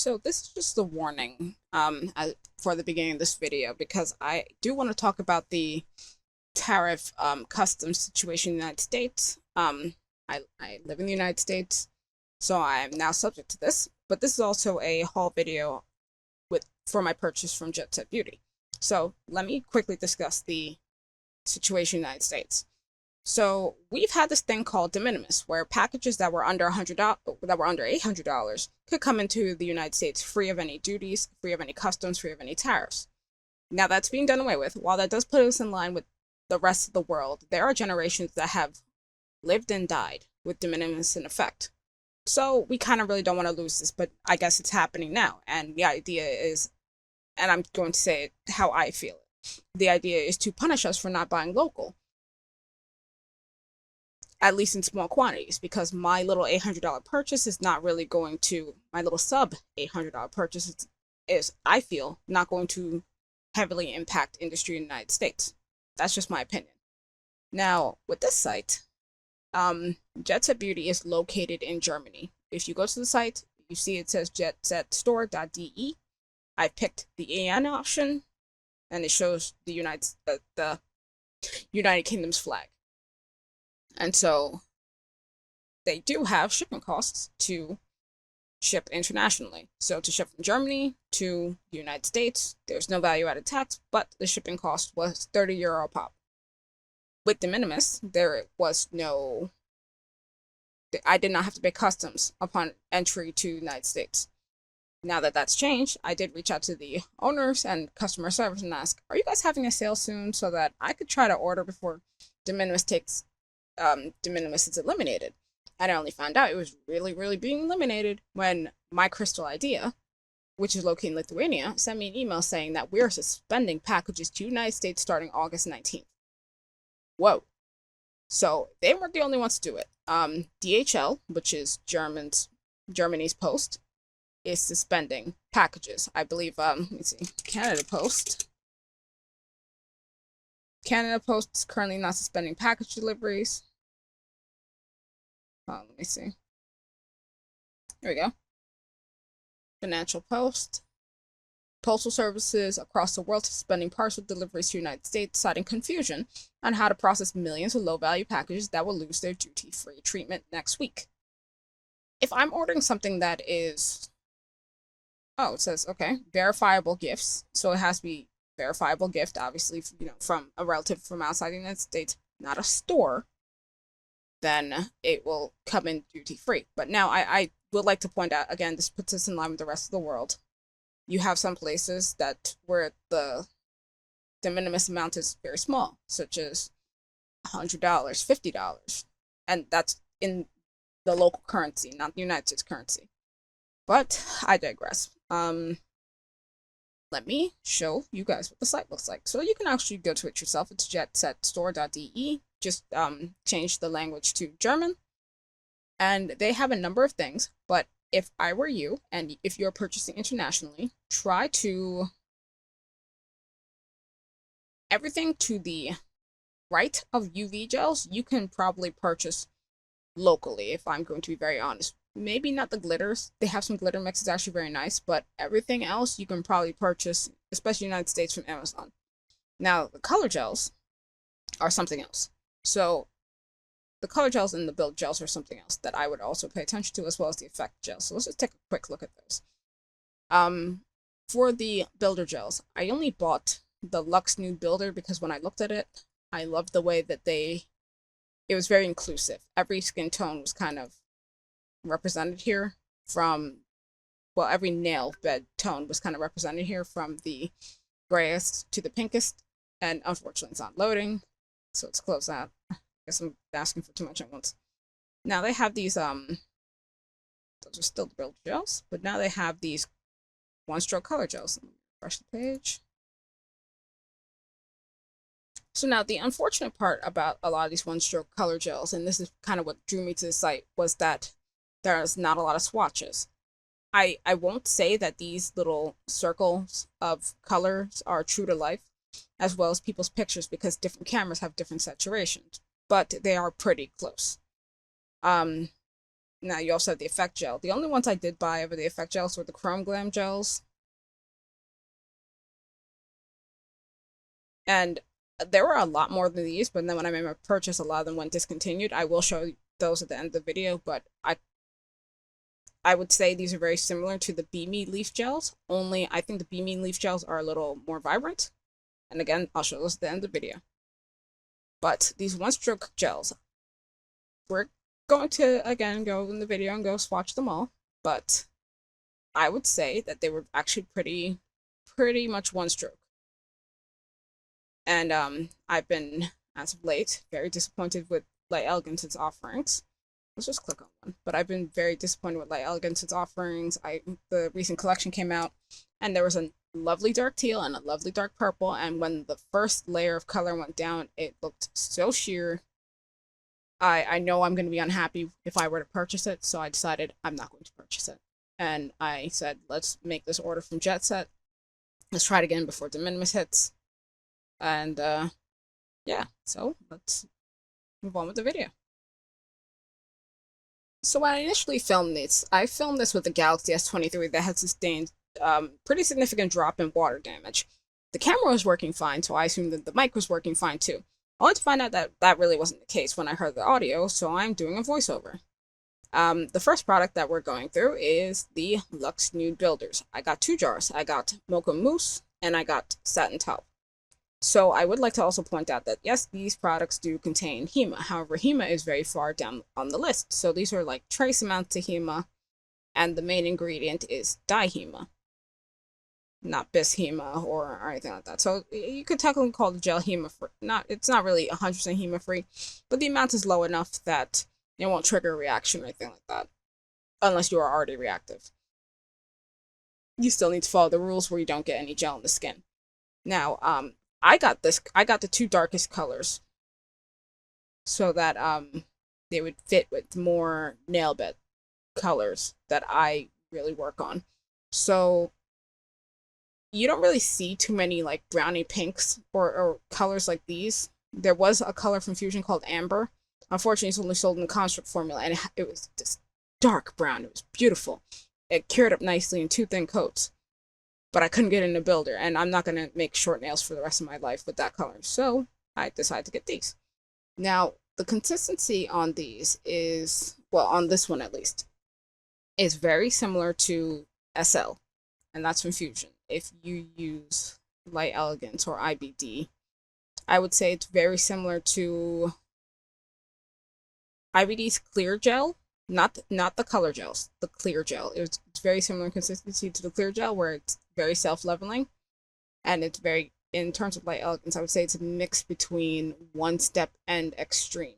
So this is just a warning for the beginning of this video because I do want to talk about the tariff customs situation in the United States. I live in the United States, so I am now subject to this. But this is also a haul video for my purchase from Jet Set Beauty. So let me quickly discuss the situation in the United States. So we've had this thing called de minimis, where packages that were under $800 could come into the United States free of any duties, free of any customs, free of any tariffs. Now that's being done away with. While that does put us in line with the rest of the world, there are generations that have lived and died with de minimis in effect. So we kind of really don't want to lose this, but I guess it's happening now. And the idea is, and I'm going to say it how I feel it, the idea is to punish us for not buying local, at least in small quantities, because my little $800 purchase is not really going to, my little sub $800 purchase is, I feel, not going to heavily impact industry in the United States. That's just my opinion. Now, with this site, Jet Set Beauty is located in Germany. If you go to the site, you see it says jetsetstore.de. I picked the AN option, and it shows the United Kingdom's flag. And so they do have shipping costs to ship internationally. So to ship from Germany to the United States, there's no value-added tax, but the shipping cost was €30 a pop. With de minimis, there was no, I did not have to pay customs upon entry to the United States. Now that that's changed, I did reach out to the owners and customer service and ask, are you guys having a sale soon, so that I could try to order before de minimis is eliminated. And I only found out it was really being eliminated when My Crystal Idea, which is located in Lithuania, sent me an email saying that we're suspending packages to the United States starting August 19th. Whoa. So they weren't the only ones to do it. DHL, which is Germany's post, is suspending packages. I believe, let me see, Canada Post is currently not suspending package deliveries. Let me see. Here we go. Financial Post. Postal services across the world suspending parcel deliveries to the United States, citing confusion on how to process millions of low-value packages that will lose their duty-free treatment next week. If I'm ordering something that is, oh, it says, okay, verifiable gifts, so it has to be verifiable gift, obviously, from a relative from outside the United States, not a store, then it will come in duty-free. But now I would like to point out, again, this puts us in line with the rest of the world. You have some places where the de minimis amount is very small, such as $100, $50, and that's in the local currency, not the United States currency. But I digress. Let me show you guys what the site looks like. So you can actually go to it yourself. It's jetsetstore.de. Just change the language to German. And they have a number of things, but if I were you, and if you're purchasing internationally, try to everything to the right of UV gels, you can probably purchase locally, if I'm going to be very honest. Maybe not the glitters. They have some glitter mixes, actually very nice, but everything else you can probably purchase, especially in the United States, from Amazon. Now, the color gels are something else. So the color gels and the build gels are something else that I would also pay attention to, as well as the effect gels. So let's just take a quick look at those. For the builder gels, I only bought the Luxe Nude Builder because when I looked at it, I loved the way that it was very inclusive. Every skin tone was kind of represented here every nail bed tone was kind of represented here, from the grayest to the pinkest, and unfortunately it's not loading, so it's closed out. I guess I'm asking for too much at once. Now they have these, those are still the build gels, but now they have these one-stroke color gels. Let me refresh the page. So now the unfortunate part about a lot of these one-stroke color gels, and this is kind of what drew me to the site, was that there's not a lot of swatches. I won't say that these little circles of colors are true to life, as well as people's pictures, because different cameras have different saturations, but they are pretty close. Now you also have the effect gel. The only ones I did buy over the effect gels were the Chrome Glam gels. And there were a lot more than these, but then when I made my purchase, a lot of them went discontinued. I will show those at the end of the video, but I would say these are very similar to the Be Me leaf gels, only I think the Be Me leaf gels are a little more vibrant. And again, I'll show those at the end of the video. But these one-stroke gels, we're going to, again, go in the video and go swatch them all. But I would say that they were actually pretty much one-stroke. And I've been, as of late, very disappointed with Light Elegance's offerings. Let's just click on one. But I've been very disappointed with Light Elegance's offerings. The recent collection came out, and there was a lovely dark teal and a lovely dark purple, and when the first layer of color went down, it looked so sheer. I know I'm going to be unhappy if I were to purchase it, so I decided I'm not going to purchase it. And I said, let's make this order from Jet Set. Let's try it again before the Minimis hits. And yeah, so let's move on with the video. So when I initially filmed this, I filmed this with the Galaxy S23 that had sustained pretty significant drop in water damage. The camera was working fine, so I assumed that the mic was working fine too. Only to find out that that really wasn't the case when I heard the audio, so I'm doing a voiceover. The first product that we're going through is the Luxe Nude Builders. I got 2 jars. I got Mocca Mousse, and I got Satin Taupe. So I would like to also point out that, yes, these products do contain HEMA. However, HEMA is very far down on the list. So these are like trace amounts of HEMA, and the main ingredient is dihema, not bishema or anything like that. So you could technically call the gel HEMA free. It's not really 100% HEMA free, but the amount is low enough that it won't trigger a reaction or anything like that, unless you are already reactive. You still need to follow the rules where you don't get any gel in the skin. Now, I got the 2 darkest colors so that they would fit with more nail bed colors that I really work on. So you don't really see too many like brownie pinks or colors like these. There was a color from Fusion called Amber. Unfortunately, it's only sold in the construct formula, and it was just dark brown. It was beautiful. It cured up nicely in 2 thin coats. But I couldn't get in a builder, and I'm not going to make short nails for the rest of my life with that color. So I decided to get these. Now, the consistency on these is, well, on this one at least, is very similar to SL, and that's from Fusion. If you use Light Elegance or IBD, I would say it's very similar to IBD's clear gel, not the color gels, the clear gel. It's very similar in consistency to the clear gel, where it's very self-leveling, and it's very, in terms of Light Elegance, I would say it's a mix between One Step and Extreme.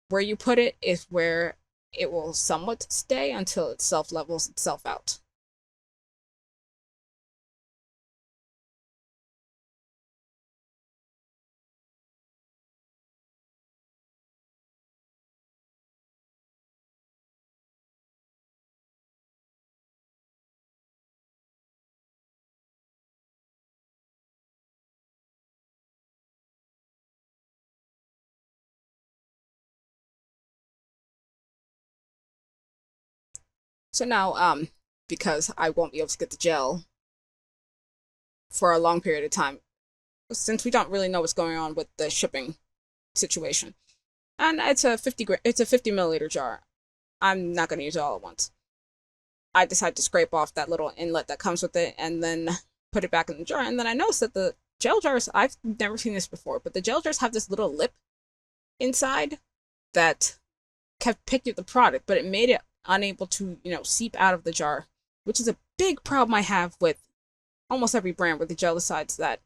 Where you put it is where it will somewhat stay until it self-levels itself out. So now, because I won't be able to get the gel for a long period of time, since we don't really know what's going on with the shipping situation, and it's a 50 milliliter jar, I'm not going to use it all at once. I decided to scrape off that little inlet that comes with it and then put it back in the jar. And then I noticed that the gel jars, I've never seen this before, but the gel jars have this little lip inside that kept picking up the product, but it made it unable to, seep out of the jar, which is a big problem I have with almost every brand where the gel decides that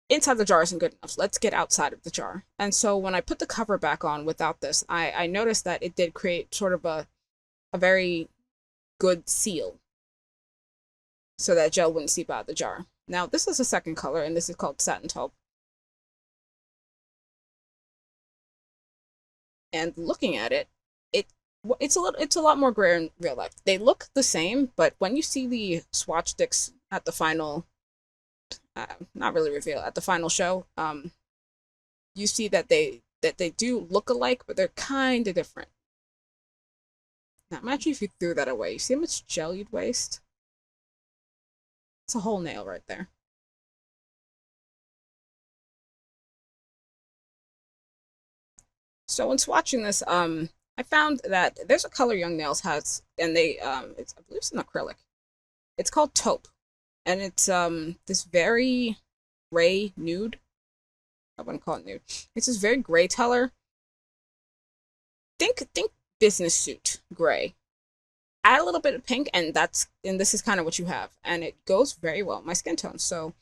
inside the jar isn't good enough. Let's get outside of the jar. And so when I put the cover back on without this, I noticed that it did create sort of a very good seal so that gel wouldn't seep out of the jar. Now, this is the second color, and this is called Satin Taupe. And looking at it, it's a lot more gray in real life. They look the same, but when you see the swatch sticks at the final, not really reveal, at the final show, you see that they do look alike, but they're kind of different. Now imagine if you threw that away. You see how much gel you'd waste? It's a whole nail right there. So when swatching this, I found that there's a color Young Nails has, and they, it's, I believe it's an acrylic. It's called Taupe, and it's this very gray nude. I wouldn't call it nude. It's this very gray color. Think business suit gray. Add a little bit of pink, and this is kind of what you have, and it goes very well with my skin tone. So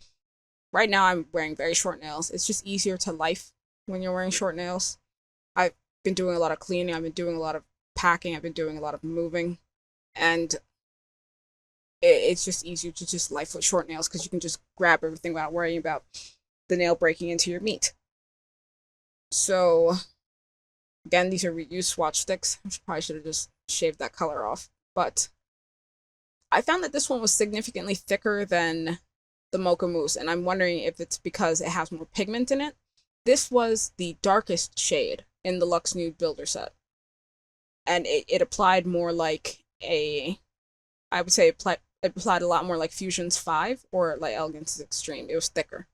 right now I'm wearing very short nails. It's just easier to life when you're wearing short nails. I've been doing a lot of cleaning. I've been doing a lot of packing. I've been doing a lot of moving, and it's just easier to just life with short nails because you can just grab everything without worrying about the nail breaking into your meat. So again, these are reused swatch sticks. I probably should have just shaved that color off, but I found that this one was significantly thicker than the Mocca Mousse, and I'm wondering if it's because it has more pigment in it. This was the darkest shade in the Luxe Nude Builder set, and it applied more like I would say it applied a lot more like Fusion's 5 or like Elegance's Extreme. It was thicker.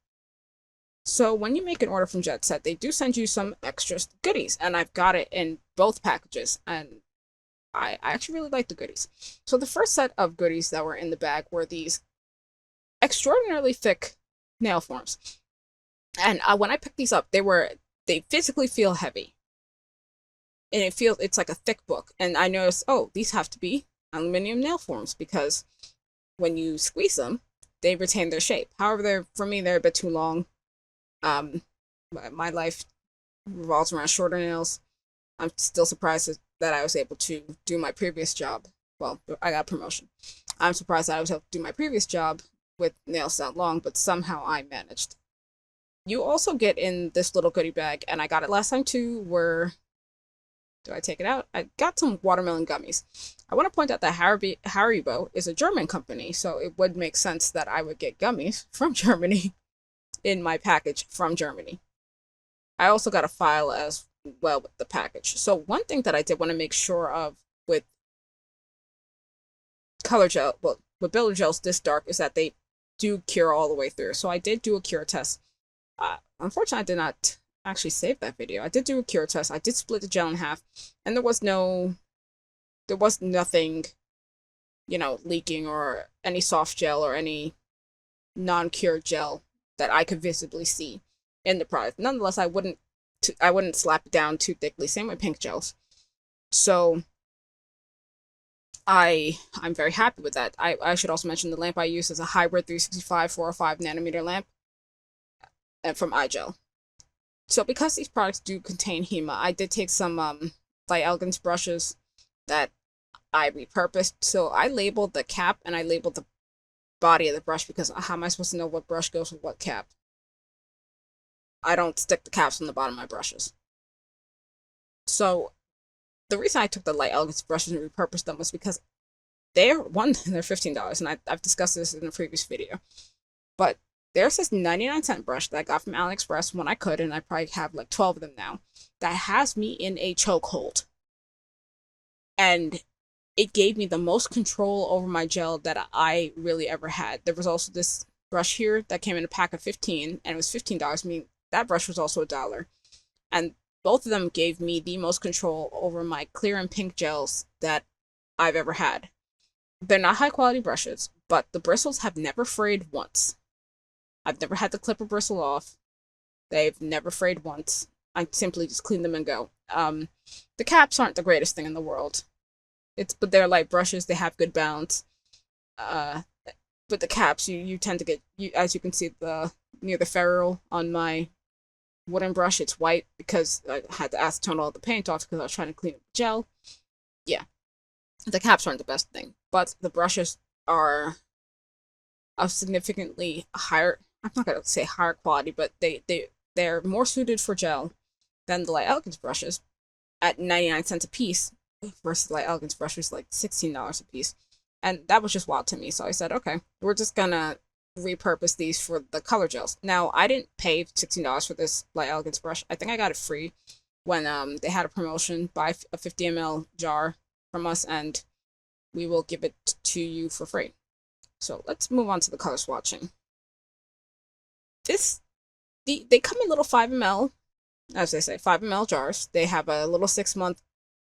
So when you make an order from Jet Set, they do send you some extra goodies, and I've got it in both packages, and I actually really like the goodies. So the first set of goodies that were in the bag were these extraordinarily thick nail forms. And when I picked these up, they physically feel heavy. And it's like a thick book. And I noticed, oh, these have to be aluminum nail forms because when you squeeze them, they retain their shape. However, for me, they're a bit too long. My life revolves around shorter nails. I'm still surprised that I was able to do my previous job. Well, I got a promotion. I'm surprised that I was able to do my previous job with nails that long, but somehow I managed. You also get in this little goodie bag, and I got it last time too, do I take it out? I got some watermelon gummies. I want to point out that Haribo is a German company, so it would make sense that I would get gummies from Germany in my package from Germany. I also got a file as well with the package. So one thing that I did want to make sure of with color gel, well, with builder gels this dark, is that they do cure all the way through. So I did do a cure test. Unfortunately, I did not actually save that video. I did do a cure test. I did split the gel in half, and there was nothing, leaking or any soft gel or any non-cured gel that I could visibly see in the product. Nonetheless, I wouldn't slap it down too thickly. Same with pink gels. So I'm very happy with that. I should also mention the lamp I use is a hybrid 365 405 nanometer lamp and from iGel. So because these products do contain HEMA, I did take some Light Elegance brushes that I repurposed. So I labeled the cap and I labeled the body of the brush because how am I supposed to know what brush goes with what cap? I don't stick the caps on the bottom of my brushes. So the reason I took the Light Elegance brushes and repurposed them was because they're $15, and I've discussed this in a previous video. But there's this 99-cent brush that I got from AliExpress when I could, and I probably have like 12 of them now, that has me in a chokehold. And it gave me the most control over my gel that I really ever had. There was also this brush here that came in a pack of 15, and it was $15. I mean, that brush was also $1. And both of them gave me the most control over my clear and pink gels that I've ever had. They're not high quality brushes, but the bristles have never frayed once. I've never had to clip a bristle off. They've never frayed once. I simply just clean them and go. The caps aren't the greatest thing in the world. But they're light brushes. They have good balance. But the caps, you tend to get, as you can see, near the ferrule on my wooden brush, it's white because I had to acetone all the paint off because I was trying to clean up the gel. Yeah, the caps aren't the best thing, but the brushes are of significantly higher, I'm not going to say higher quality, but they're more suited for gel than the Light Elegance brushes at 99 cents a piece versus the Light Elegance brushes like $16 a piece. And that was just wild to me. So I said, okay, we're just going to repurpose these for the color gels. Now, I didn't pay $16 for this Light Elegance brush. I think I got it free when they had a promotion. Buy a 50 ml jar from us, and we will give it to you for free. So let's move on to the color swatching. They come in little 5 ml, as they say, 5 ml jars. They have a little 6-month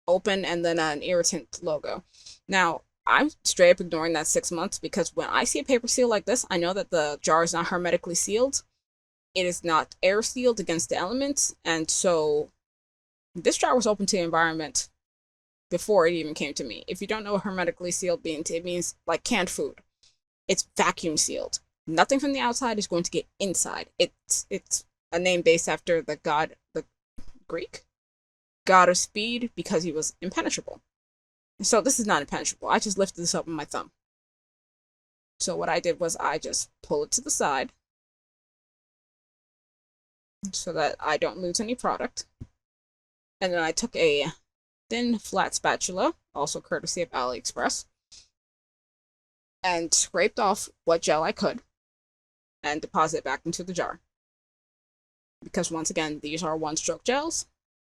open and then an irritant logo. Now, I'm straight up ignoring that 6 months because when I see a paper seal like this, I know that the jar is not hermetically sealed. It is not air sealed against the elements, and so this jar was open to the environment before it even came to me. If you don't know what hermetically sealed means, it means like canned food. It's vacuum sealed. Nothing from the outside is going to get inside. It's a name based after the Greek god of speed because he was impenetrable. So this is not impenetrable. I just lifted this up with my thumb. So what I did was I just pull it to the side so that I don't lose any product. And then I took a thin flat spatula, also courtesy of AliExpress, and scraped off what gel I could and deposit it back into the jar. Because once again, these are one-stroke gels.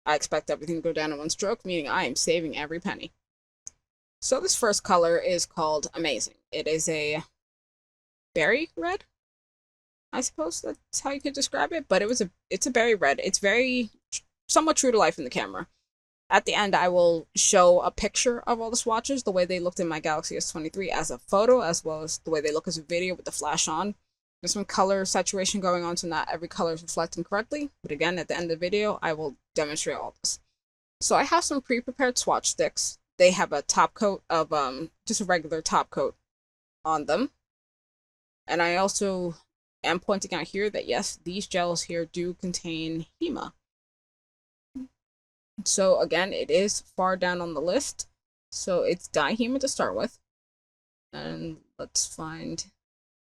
I expect everything to go down in one stroke, meaning I am saving every penny. So this first color is called Amazing. It is a berry red, I suppose that's how you could describe it, but it's a berry red. It's very somewhat true to life in the camera. At the end, I will show a picture of all the swatches, the way they looked in my Galaxy S23 as a photo, as well as the way they look as a video with the flash on. There's some color saturation going on, so not every color is reflecting correctly. But again, at the end of the video, I will demonstrate all this. So I have some pre-prepared swatch sticks. They have a top coat of, just a regular top coat on them. And I also am pointing out here that yes, these gels here do contain HEMA. So again, it is far down on the list. So it's dihema to start with. And let's find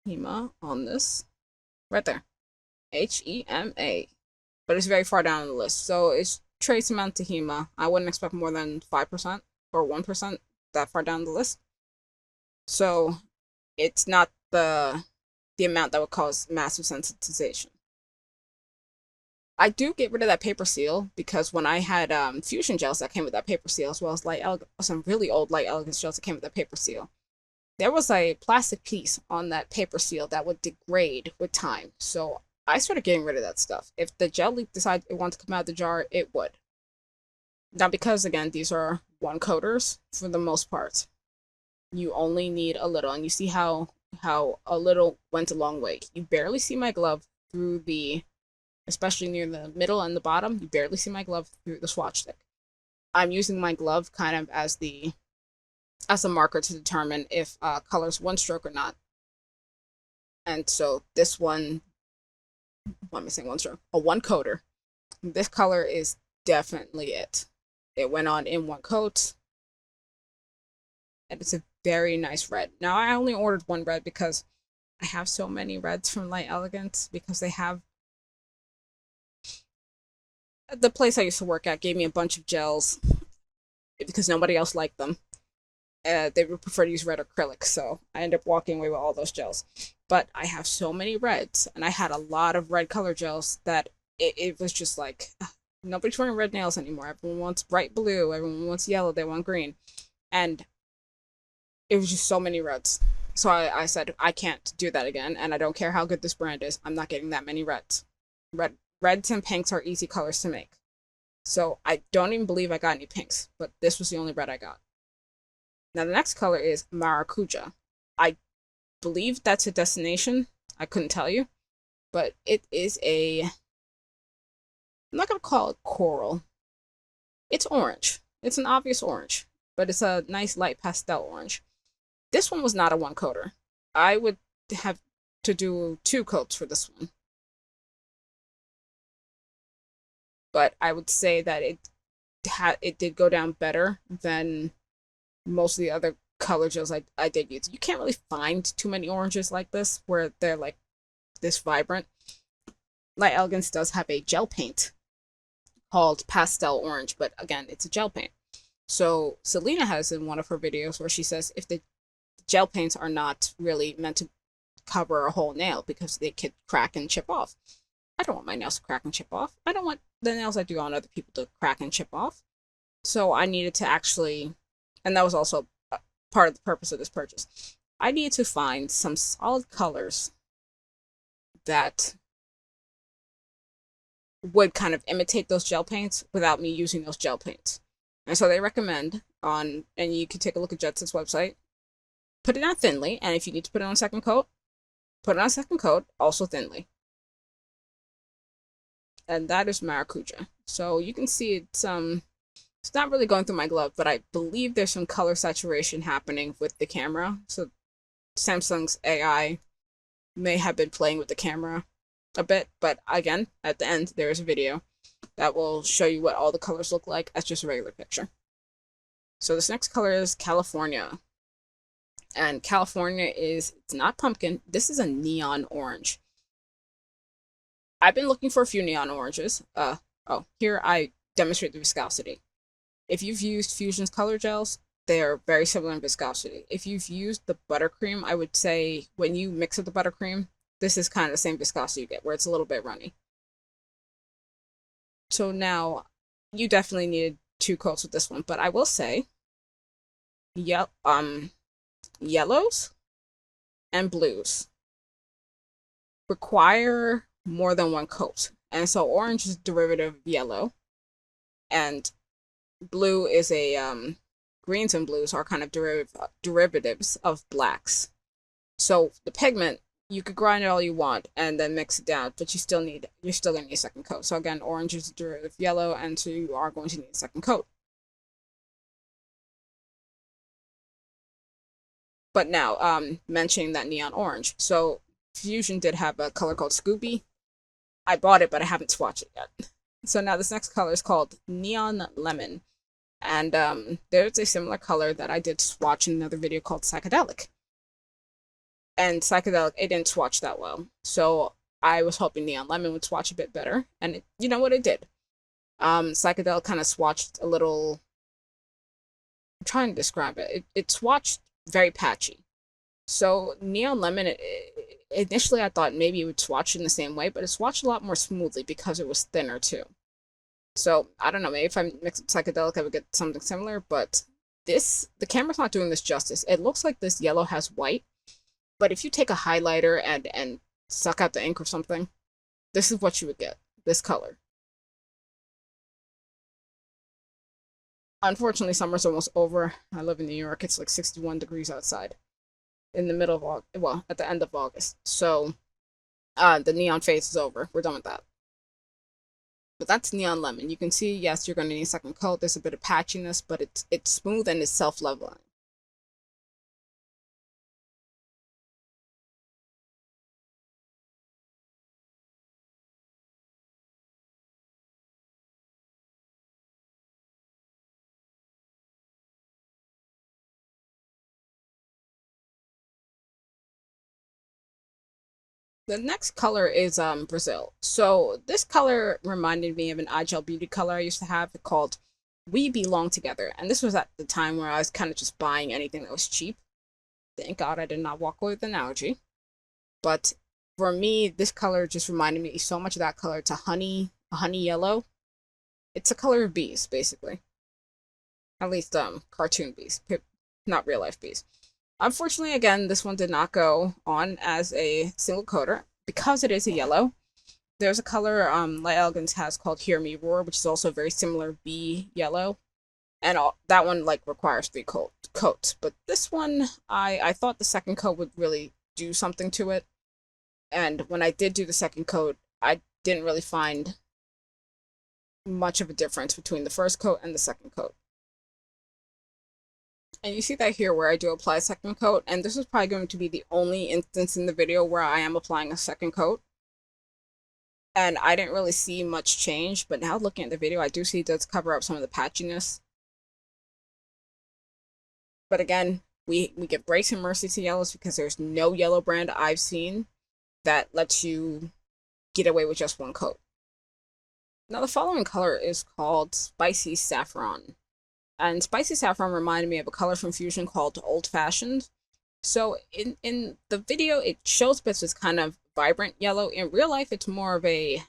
HEMA on this. Right there. HEMA. But it's very far down on the list. So it's trace amount to HEMA. I wouldn't expect more than 5% or 1% that far down the list. So it's not the amount that would cause massive sensitization. I do get rid of that paper seal because when I had fusion gels that came with that paper seal, as well as some really old light elegance gels that came with that paper seal, there was a plastic piece on that paper seal that would degrade with time. So I started getting rid of that stuff. If the gel leak decided it wanted to come out of the jar, it would. Now, because again, these are one coaters for the most part, you only need a little, and you see how a little went a long way. You barely see my glove through the, especially near the middle and the bottom, you barely see my glove through the swatch stick. I'm using my glove kind of as a marker to determine if color's one stroke or not. And so this one, what am I saying, one stroke? A one coater. This color is definitely it. It went on in one coat. And it's a very nice red. Now, I only ordered one red because I have so many reds from Light Elegance, because they have, the place I used to work at gave me a bunch of gels because nobody else liked them. They would prefer to use red acrylic, so I ended up walking away with all those gels. But I have so many reds, and I had a lot of red color gels that it was just like, nobody's wearing red nails anymore. Everyone wants bright blue, everyone wants yellow, they want green. And it was just so many reds. So I said, I can't do that again, and I don't care how good this brand is, I'm not getting that many reds. Reds and pinks are easy colors to make. So I don't even believe I got any pinks, but this was the only red I got. Now the next color is Maracuja. I believe that's a destination. I couldn't tell you. But it is I'm not going to call it coral. It's orange. It's an obvious orange, but it's a nice light pastel orange. This one was not a one coater. I would have to do 2 coats for this one. But I would say that it did go down better than most of the other color gels I did use. You can't really find too many oranges like this where they're like this vibrant. Light Elegance does have a gel paint called Pastel Orange, but again, it's a gel paint. So Selena has in one of her videos where she says if the gel paints are not really meant to cover a whole nail because they could crack and chip off. I don't want my nails to crack and chip off. I don't want the nails I do on other people to crack and chip off. So I needed to actually And that was also part of the purpose of this purchase. I need to find some solid colors that would kind of imitate those gel paints without me using those gel paints. And so they recommend and you can take a look at Jetson's website, put it on thinly, and if you need to put it on second coat, put it on second coat, also thinly. And that is Maracuja. So you can see it's not really going through my glove, but I believe there's some color saturation happening with the camera. So Samsung's AI may have been playing with the camera a bit, but again, at the end, there is a video that will show you what all the colors look like as just a regular picture. So this next color is California. And California it's not pumpkin, this is a neon orange. I've been looking for a few neon oranges. Here I demonstrate the viscosity. If you've used Fusion's color gels, they're very similar in viscosity. If you've used the buttercream, I would say when you mix with the buttercream, this is kind of the same viscosity you get, where it's a little bit runny. So now, you definitely needed 2 coats with this one, but I will say, yellows and blues require more than 1 coat. And so orange is a derivative of yellow, and blue is greens and blues are kind of derivatives of blacks. So the pigment, you could grind it all you want and then mix it down, but you're still gonna need a second coat. So again, orange is a derivative of yellow, and so you are going to need a second coat. But now, mentioning that neon orange. So Fusion did have a color called Scooby. I bought it, but I haven't swatched it yet. So now this next color is called Neon Lemon. And there's a similar color that I did swatch in another video called Psychedelic. And Psychedelic, it didn't swatch that well. So I was hoping Neon Lemon would swatch a bit better. And you know what it did? Psychedelic kind of swatched a little... I'm trying to describe it. It swatched very patchy. So Neon Lemon, initially I thought maybe it would swatch in the same way, but it swatched a lot more smoothly because it was thinner too. So I don't know, maybe if I mix with Psychedelic I would get something similar, but the camera's not doing this justice. It looks like this yellow has white, but if you take a highlighter and suck out the ink or something, this is what you would get, this color. Unfortunately, summer's almost over. I live in New York. It's like 61 degrees outside in the middle of August, well, at the end of August. So the neon phase is over. We're done with that. But that's Neon Lemon. You can see, yes, you're going to need a second coat. There's a bit of patchiness, but it's smooth and it's self-leveling. The next color is Brazil. So this color reminded me of an iGel beauty color I used to have called We Belong Together. And this was at the time where I was kind of just buying anything that was cheap. Thank God I did not walk away with an allergy. But for me, this color just reminded me so much of that color. It's a honey yellow. It's a color of bees, basically. At least cartoon bees, not real life bees. Unfortunately, again, this one did not go on as a single coater because it is a yellow. There's a color Light Elegance has called Hear Me Roar, which is also very similar bee yellow, and that one like requires 3 coats. But this one, I thought the second coat would really do something to it, and when I did do the second coat, I didn't really find much of a difference between the first coat and the second coat. And you see that here where I do apply a second coat, and this is probably going to be the only instance in the video where I am applying a second coat. And I didn't really see much change, but now looking at the video, I do see it does cover up some of the patchiness. But again, we give grace and mercy to yellows because there's no yellow brand I've seen that lets you get away with just 1 coat. Now the following color is called Spicy Saffron. And Spicy Saffron reminded me of a color from Fusion called Old Fashioned. So in the video, it shows bits as kind of vibrant yellow. In real life, it's more gray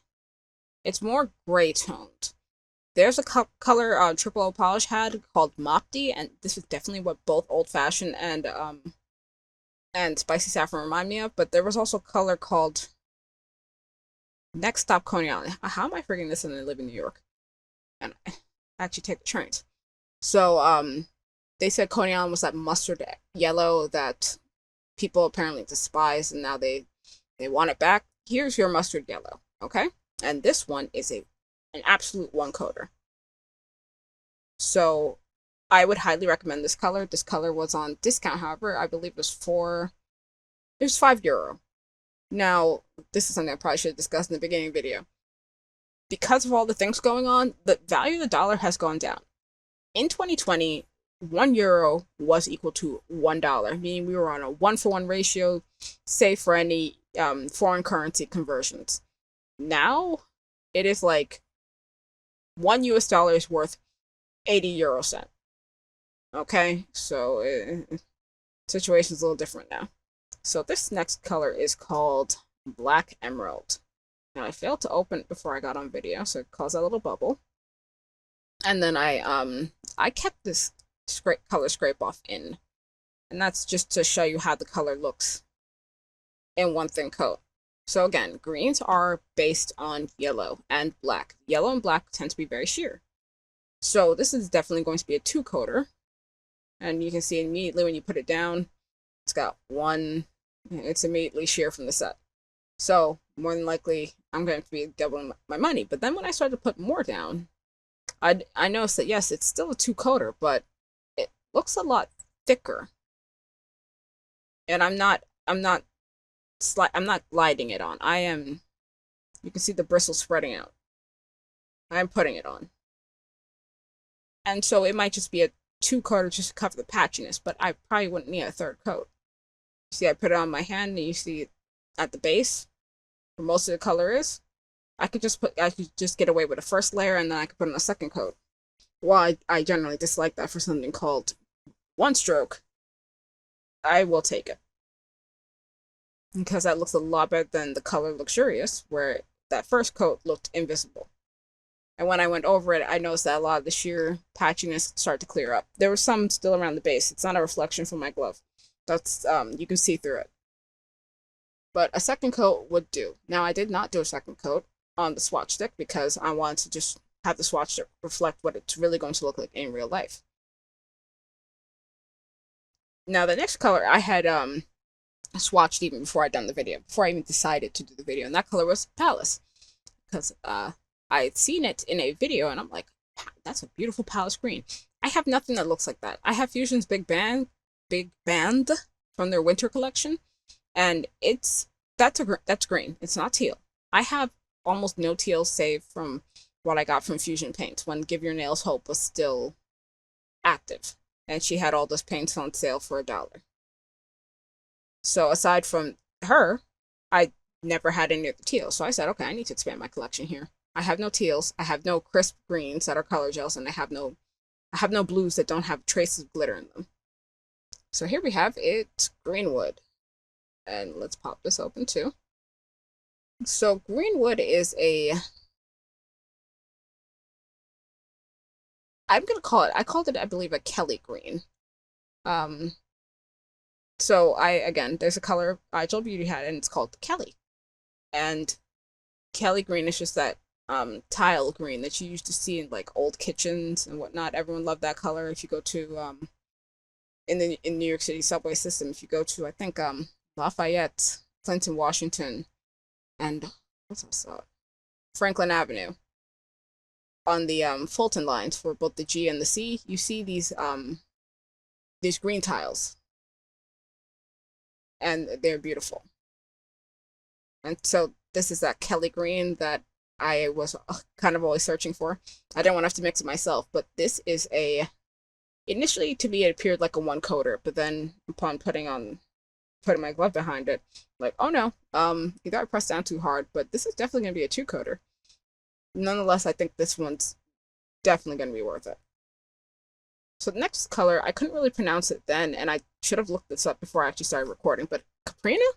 toned. there's a color Triple O Polish had called Mopti, and this is definitely what both Old Fashioned and Spicy Saffron remind me of. But there was also a color called Next Stop Coney Island. How am I forgetting this? And I live in New York, and I actually take the trains. So they said Coney Island was that mustard yellow that people apparently despise, and now they want it back. Here's your mustard yellow, okay? And this one is an absolute one coater. So I would highly recommend this color. This color was on discount, however, I believe it was €5. Now, this is something I probably should have discussed in the beginning of the video. Because of all the things going on, the value of the dollar has gone down. In 2020, €1 was equal to $1, meaning we were on a 1-for-1 ratio, save for any foreign currency conversions. Now, it is like $1 is worth 80 euro cent. Okay, so situation's a little different now. So this next color is called Black Emerald. Now I failed to open it before I got on video, so it caused a little bubble. And then I kept this color scrape off in, and that's just to show you how the color looks in one thin coat. So again, greens are based on yellow and black. Yellow and black tend to be very sheer. So this is definitely going to be a 2-coater. And you can see immediately when you put it down, it's got one, it's immediately sheer from the set. So more than likely, I'm going to be doubling my money. But then when I started to put more down, I noticed that yes, it's still a 2-coater, but it looks a lot thicker. And I'm not gliding it on. You can see the bristles spreading out. I'm putting it on. And so it might just be a 2-coater just to cover the patchiness, but I probably wouldn't need a 3rd coat. See, I put it on my hand, and you see at the base, where most of the color is, I could just get away with a first layer, and then I could put on a 2nd coat. Well, I generally dislike that for something called 1-stroke. I will take it. Because that looks a lot better than the color Luxurious, where that first coat looked invisible. And when I went over it, I noticed that a lot of the sheer patchiness started to clear up. There was some still around the base. It's not a reflection from my glove. That's you can see through it. But a 2nd coat would do. Now, I did not do a 2nd coat on the swatch stick because I wanted to just have the swatch stick reflect what it's really going to look like in real life. Now, the next color I had swatched even before I'd done the video, before I even decided to do the video, and that color was Palace. Because I had seen it in a video, and I'm like, that's a beautiful Palace green. I have nothing that looks like that. I have Fusion's Big Band from their winter collection, and that's green. It's not teal. I have almost no teal save from what I got from Fusion Paints when Give Your Nails Hope was still active, and she had all those paints on sale for $1. So aside from her, I never had any of the teals. So I said, okay, I need to expand my collection here. I have no teals. I have no crisp greens that are color gels, and I have no blues that don't have traces of glitter in them. So here we have it, Greenwood. And let's pop this open too. So Greenwood is I called it, I believe, a Kelly green. So there's a color Ideal Beauty had, and it's called Kelly. And Kelly green is just that tile green that you used to see in like old kitchens and whatnot. Everyone loved that color. If you go to in New York City subway system, if you go to, I think, Lafayette, Clinton, Washington, and what's also Franklin Avenue, on the Fulton lines for both the G and the C, you see these green tiles, and they're beautiful. And so this is that Kelly green that I was kind of always searching for. I didn't want to have to mix it myself, but this is initially to me it appeared like a 1-coater, but then upon putting my glove behind it, like, oh no, either I pressed down too hard, but this is definitely going to be a 2-coater. Nonetheless, I think this one's definitely going to be worth it. So the next color, I couldn't really pronounce it then, and I should have looked this up before I actually started recording, but Caipirinhna?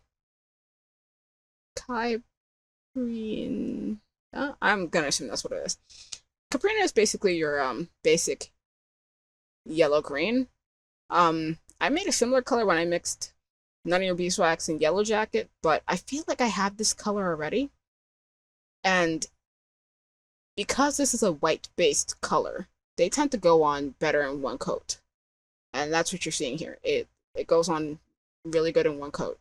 I'm going to assume that's what it is. Caipirinhna is basically your basic yellow green. I made a similar color when I mixed None of Your Beeswax and Yellow Jacket, but I feel like I have this color already. And because this is a white-based color, they tend to go on better in one coat. And that's what you're seeing here. It goes on really good in one coat.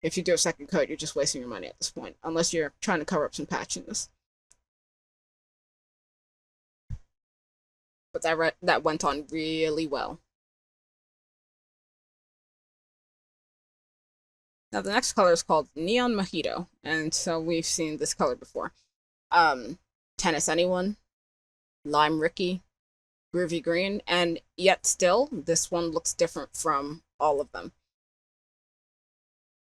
If you do a second coat, you're just wasting your money at this point, unless you're trying to cover up some patchiness. But that went on really well. Now the next color is called Neon Mojito, and so we've seen this color before. Tennis Anyone, Lime Ricky, Groovy Green, and yet still, this one looks different from all of them.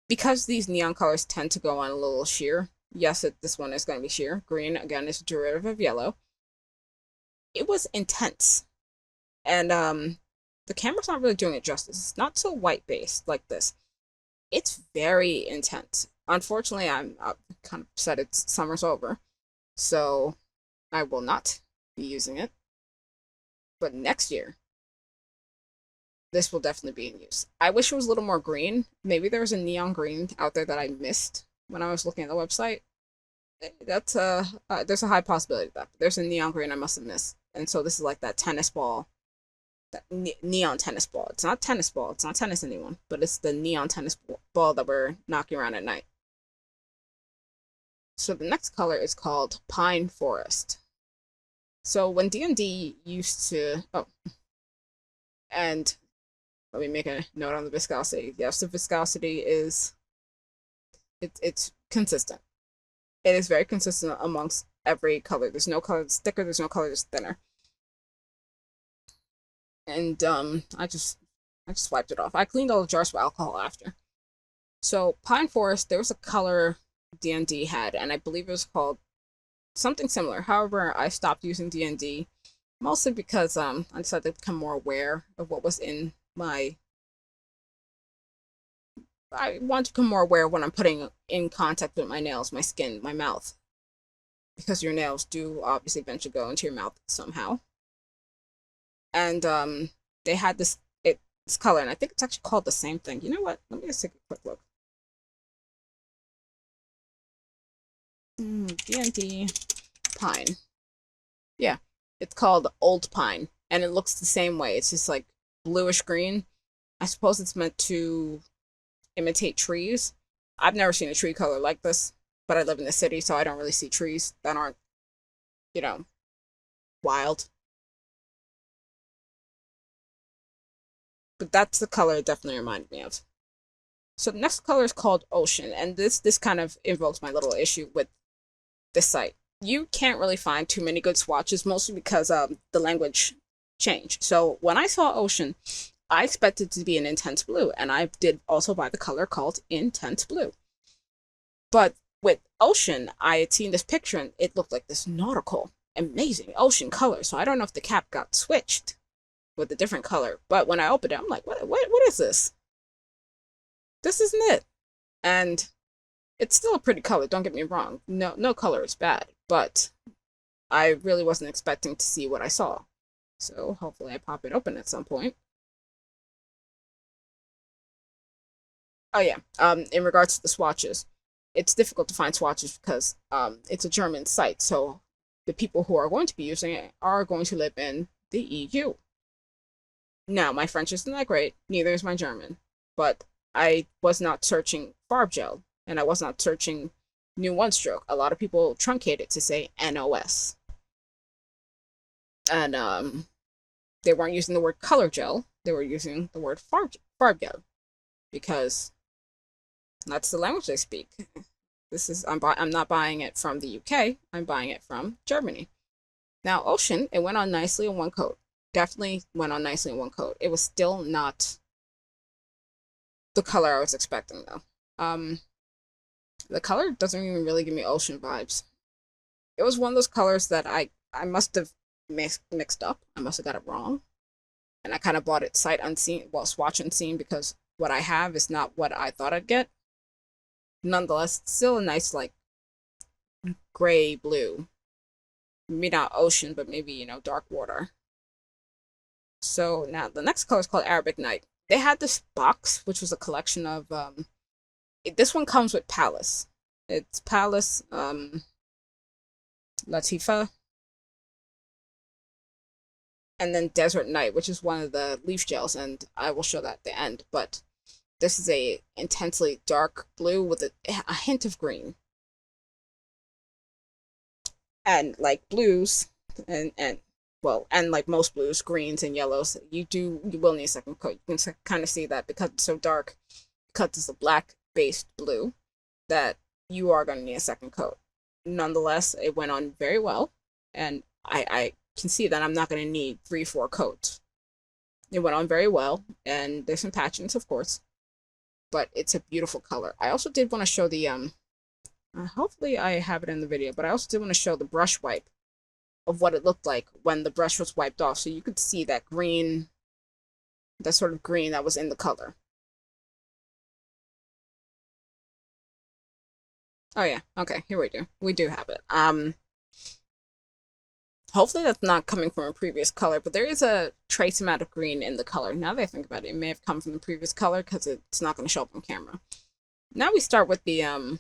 Because these neon colors tend to go on a little sheer, yes, this one is going to be sheer. Green, again, is a derivative of yellow. It was intense. And the camera's not really doing it justice. It's not so white-based like this. It's very intense. Unfortunately, I'm kind of upset summer's over, so I will not be using it. But next year, this will definitely be in use. I wish it was a little more green. Maybe there was a neon green out there that I missed when I was looking at the website. That's there's a high possibility of that. But there's a neon green I must have missed. And so this is like that tennis ball, that neon tennis ball. It's not tennis ball. It's not tennis anyone, but it's the neon tennis ball that we're knocking around at night. So the next color is called Pine Forest. So when D&D used to, and let me make a note on the viscosity. Yes, the viscosity is, it's consistent. It is very consistent amongst every color. There's no color that's thicker, there's no color that's thinner. And I just wiped it off. I cleaned all the jars with alcohol after. So Pine Forest, there was a color D&D had, and I believe it was called something similar. However, I stopped using D&D mostly because I decided to become more aware of what was in my. I want to become more aware of what I'm putting in contact with my nails, my skin, my mouth, because your nails do obviously eventually go into your mouth somehow. And they had this color, and I think it's actually called the same thing. You know what? Let me just take a quick look. D&D Pine. Yeah, it's called Old Pine, and it looks the same way. It's just like bluish green. I suppose it's meant to imitate trees. I've never seen a tree color like this, but I live in the city, so I don't really see trees that aren't, wild. But that's the color it definitely reminded me of. So the next color is called Ocean, and this kind of invokes my little issue with this site. You can't really find too many good swatches, mostly because the language changed. So when I saw Ocean, I expected it to be an intense blue, and I did also buy the color called Intense Blue. But with Ocean, I had seen this picture, and it looked like this nautical, amazing ocean color. So I don't know if the cap got switched with a different color. But when I opened it, I'm like, what is this? This isn't it. And it's still a pretty color, don't get me wrong. No color is bad, but I really wasn't expecting to see what I saw. So hopefully I pop it open at some point. Oh yeah, in regards to the swatches, it's difficult to find swatches because it's a German site, so the people who are going to be using it are going to live in the EU. Now, my French isn't that great, neither is my German, but I was not searching Farb Gel, and I was not searching New One Stroke. A lot of people truncate it to say NOS. And they weren't using the word color gel, they were using the word farb gel, because that's the language they speak. I'm not buying it from the UK, I'm buying it from Germany. Now, Ocean, it went on nicely in one coat. Definitely went on nicely in one coat. It was still not the color I was expecting, though. The color doesn't even really give me Ocean vibes. It was one of those colors that I must have mixed up. I must have got it wrong. And I kind of bought it sight unseen, well, swatch unseen, because what I have is not what I thought I'd get. Nonetheless, it's still a nice, like, gray blue. maybe not ocean, but maybe, you know, dark water. So now the next color is called Arabic Night. They had this box, which was a collection of, this one comes with Palace. It's Palace, Latifa, and then Desert Night, which is one of the leaf gels, and I will show that at the end. But this is a intensely dark blue with a hint of green. And like blues, and well, and like most blues, greens and yellows, you will need a second coat. You can kind of see that because it's so dark, because it's a black based blue, that you are going to need a second coat. Nonetheless, it went on very well, and I can see that I'm not going to need 3-4 coats. It went on very well, and there's some patches, of course, but it's a beautiful color. I also did want to show the hopefully I have it in the video, but I also did want to show the brush wipe of what it looked like when the brush was wiped off, so you could see that green, that sort of green that was in the color. Oh yeah, okay, here we do. We do have it. Hopefully that's not coming from a previous color, but there is a trace amount of green in the color. Now that I think about it, it may have come from the previous color because it's not going to show up on camera. Now we start with the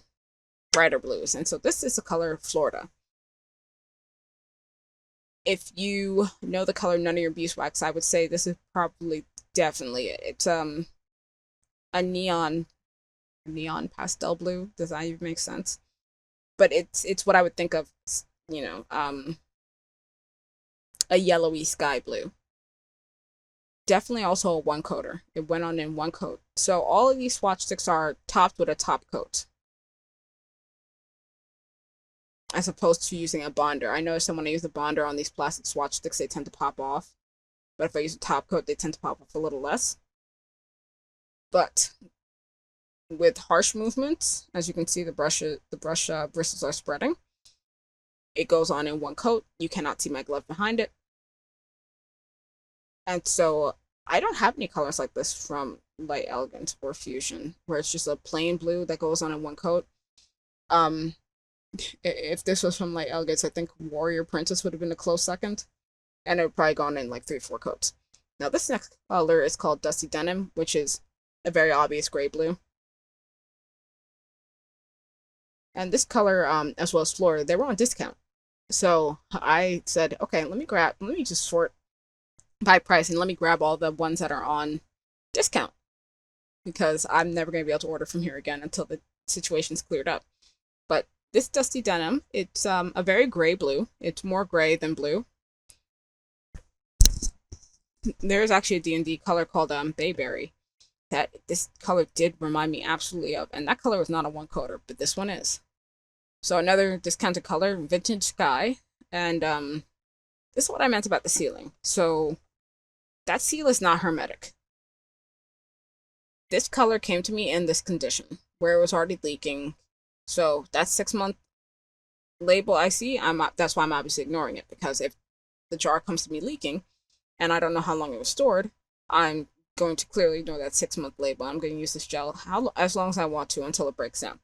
brighter blues, and so this is the color Florida. If you know the color None of Your Beeswax, I would say this is probably definitely it. It's a neon pastel blue. Does that even make sense? But it's what I would think of, you know, a yellowy sky blue. Definitely also a one coater. It went on in one coat. So all of these swatch sticks are topped with a top coat, as opposed to using a bonder. I noticed that when I use a bonder on these plastic swatch sticks, they tend to pop off. But if I use a top coat, they tend to pop off a little less. But with harsh movements, as you can see, the brush bristles are spreading. It goes on in one coat. You cannot see my glove behind it. And so I don't have any colors like this from Light Elegance or Fusion, where it's just a plain blue that goes on in one coat. If this was from Light Elegance, I think Warrior Princess would have been a close second, and it would probably gone in like 3-4 coats. Now this next color is called Dusty Denim, which is a very obvious gray blue. And this color, as well as Florida, they were on discount. So I said, okay, let me just sort by price and let me grab all the ones that are on discount, because I'm never going to be able to order from here again until the situation's cleared up. But this Dusty Denim, it's a very gray blue. It's more gray than blue. There's actually a D&D color called Bayberry that this color did remind me absolutely of, and that color was not a one coater, but this one is. So another discounted color, Vintage Sky, and this is what I meant about the sealing. So that seal is not hermetic. This color came to me in this condition, where it was already leaking. So that 6-month label I see, that's why I'm obviously ignoring it, because if the jar comes to me leaking, and I don't know how long it was stored, I'm going to clearly ignore that 6-month label. I'm going to use this gel as long as I want to until it breaks down,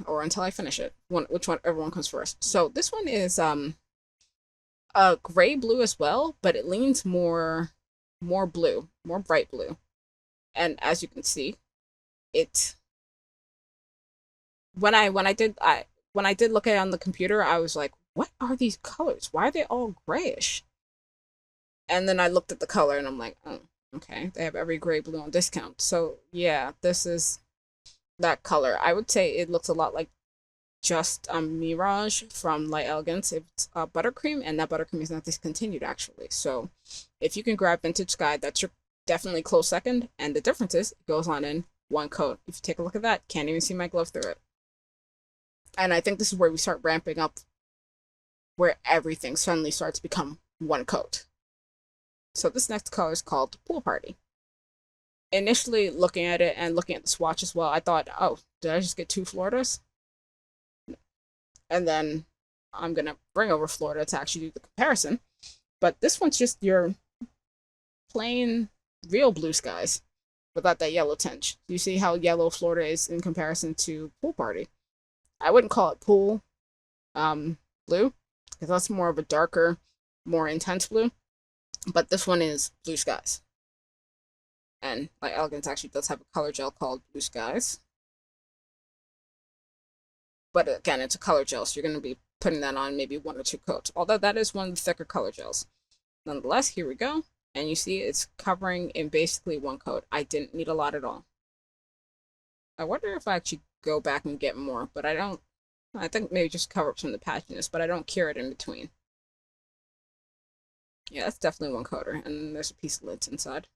or until I finish it, whichever one comes first. So this one is a gray blue as well, but it leans more blue, more bright blue. And as you can see, when I did look at it on the computer, I was like, what are these colors? Why are they all grayish? And then I looked at the color and I'm like, oh, okay, they have every gray blue on discount. So yeah, this is that color. I would say it looks a lot like just Mirage from Light Elegance. It's buttercream, and that buttercream is not discontinued actually. So if you can grab Vintage Sky, that's your definitely close second. And the difference is it goes on in one coat. If you take a look at that, can't even see my glove through it. And I think this is where we start ramping up, where everything suddenly starts to become one coat. So this next color is called Pool Party. Initially looking at it and looking at the swatch as well, I thought, oh, did I just get 2 Floridas? And then I'm going to bring over Florida to actually do the comparison. But this one's just your plain, real blue skies without that yellow tinge. You see how yellow Florida is in comparison to Pool Party? I wouldn't call it pool. blue, because that's more of a darker, more intense blue. But this one is Blue Skies. And like Elegance actually does have a color gel called Blue Skies. But again, it's a color gel, so you're going to be putting that on maybe 1 or 2 coats. Although that is one of the thicker color gels. Nonetheless, here we go. And you see it's covering in basically 1 coat. I didn't need a lot at all. I wonder if I actually go back and get more, but I don't. I think maybe just cover up some of the patchiness, but I don't cure it in between. Yeah, that's definitely 1 coater, and then there's a piece of lids inside.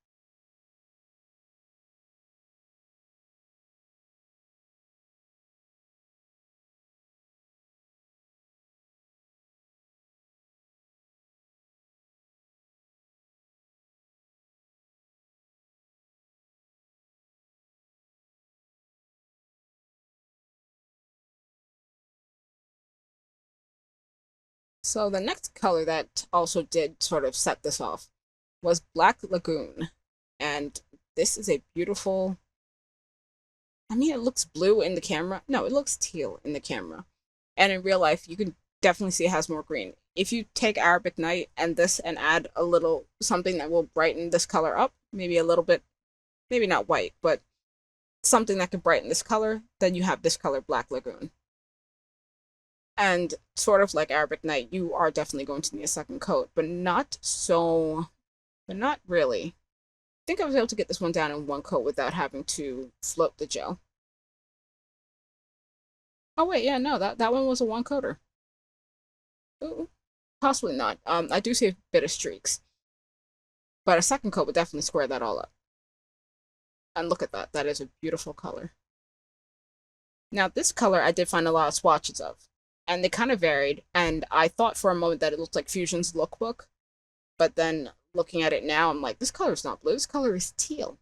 So the next color that also did sort of set this off was Black Lagoon. And this is a beautiful, I mean, it looks blue in the camera. No, it looks teal in the camera. And in real life, you can definitely see it has more green. If you take Arabic Night and this and add a little something that will brighten this color up, maybe a little bit, maybe not white, but something that could brighten this color, then you have this color, Black Lagoon. And sort of like Arabic Night, you are definitely going to need a second coat, but not really. I think I was able to get this one down in 1 coat without having to float the gel. Oh wait, yeah, no, that one was a 1 coater. Ooh, possibly not. I do see a bit of streaks, but a second coat would definitely square that all up. And look at that. That is a beautiful color. Now, this color I did find a lot of swatches of, and they kind of varied, and I thought for a moment that it looked like Fusion's lookbook, but then looking at it now, I'm like, this color is not blue, this color is teal.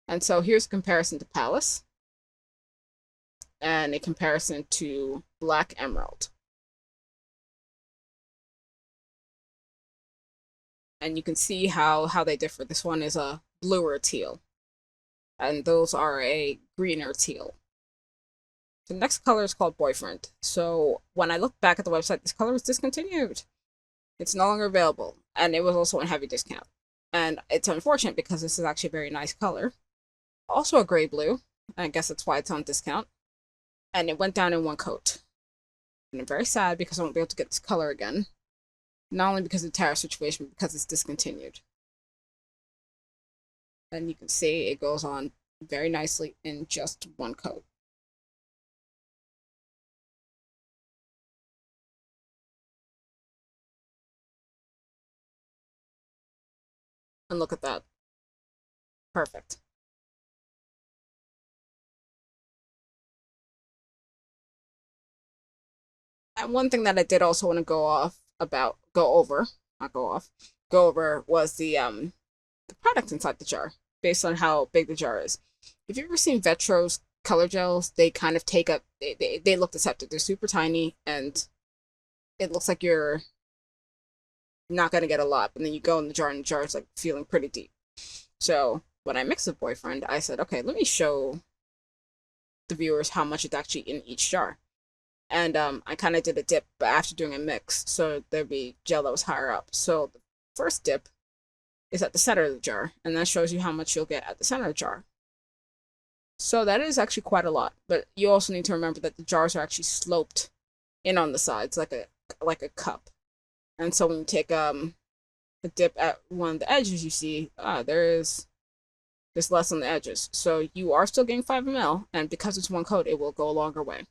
And so here's a comparison to Palace, and a comparison to Black Emerald. And you can see how they differ. This one is a bluer teal, and those are a greener teal. The next color is called Boyfriend. So when I looked back at the website, this color was discontinued. It's no longer available, and it was also in heavy discount. And it's unfortunate because this is actually a very nice color. Also a gray blue. I guess that's why it's on discount. And it went down in 1 coat. And I'm very sad because I won't be able to get this color again. Not only because of the tariff situation, but because it's discontinued. And you can see it goes on very nicely in just 1 coat. And look at that. Perfect. And one thing that I did also want to go over was the product inside the jar, based on how big the jar is. If you've ever seen Vetro's color gels, they kind of take up, they look deceptive. They're super tiny, and it looks like you're not going to get a lot, but then you go in the jar, and the jar is like feeling pretty deep. So when I mixed with Boyfriend, I said, okay, let me show the viewers how much it's actually in each jar. And I kind of did a dip after doing a mix, so there'd be gel that was higher up. So the first dip is at the center of the jar, and that shows you how much you'll get at the center of the jar. So that is actually quite a lot, but you also need to remember that the jars are actually sloped in on the sides, like a cup. And so when you take a dip at one of the edges, you see there's less on the edges. So you are still getting 5 ml, and because it's 1 coat, it will go a longer way.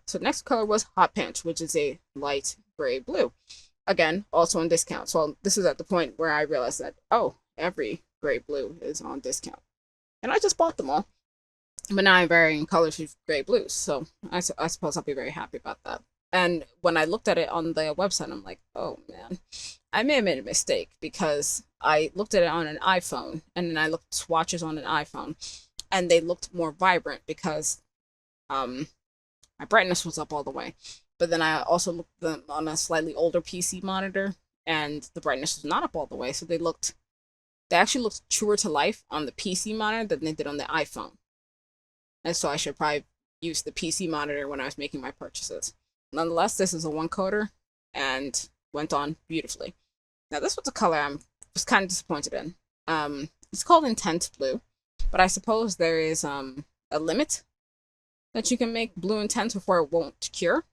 So next color was Hot Pants, which is a light gray blue. Again, also on discount. So this is at the point where I realized that, oh, every gray blue is on discount. And I just bought them all. But now I'm varying colors with gray blues. So I suppose I'll be very happy about that. And when I looked at it on the website, I'm like, oh man, I may have made a mistake because I looked at it on an iPhone and then I looked at swatches on an iPhone and they looked more vibrant because my brightness was up all the way. But then I also looked at them on a slightly older PC monitor and the brightness was not up all the way. So they actually looked truer to life on the PC monitor than they did on the iPhone. And so I should probably use the PC monitor when I was making my purchases. nonetheless, this is a one coater and went on beautifully. Now this was a color I was kind of disappointed in. It's called Intense Blue, but I suppose there is a limit that you can make blue intense before it won't cure.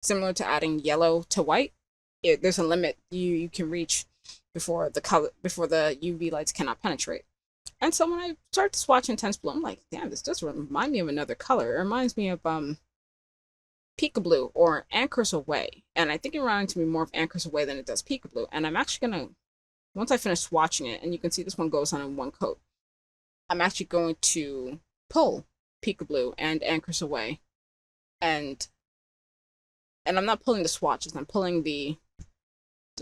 Similar to adding yellow to white, there's a limit you can reach before the UV lights cannot penetrate. And so when I started to swatch Intense Blue, I'm like, damn, this does remind me of another color. It reminds me of Peekaboo or Anchors Away. And I think it reminds me more of Anchors Away than it does Peekaboo. And I'm actually gonna, once I finish swatching it, and you can see this one goes on in one coat, I'm actually going to pull Peekaboo and Anchors Away, and I'm not pulling the swatches, I'm pulling the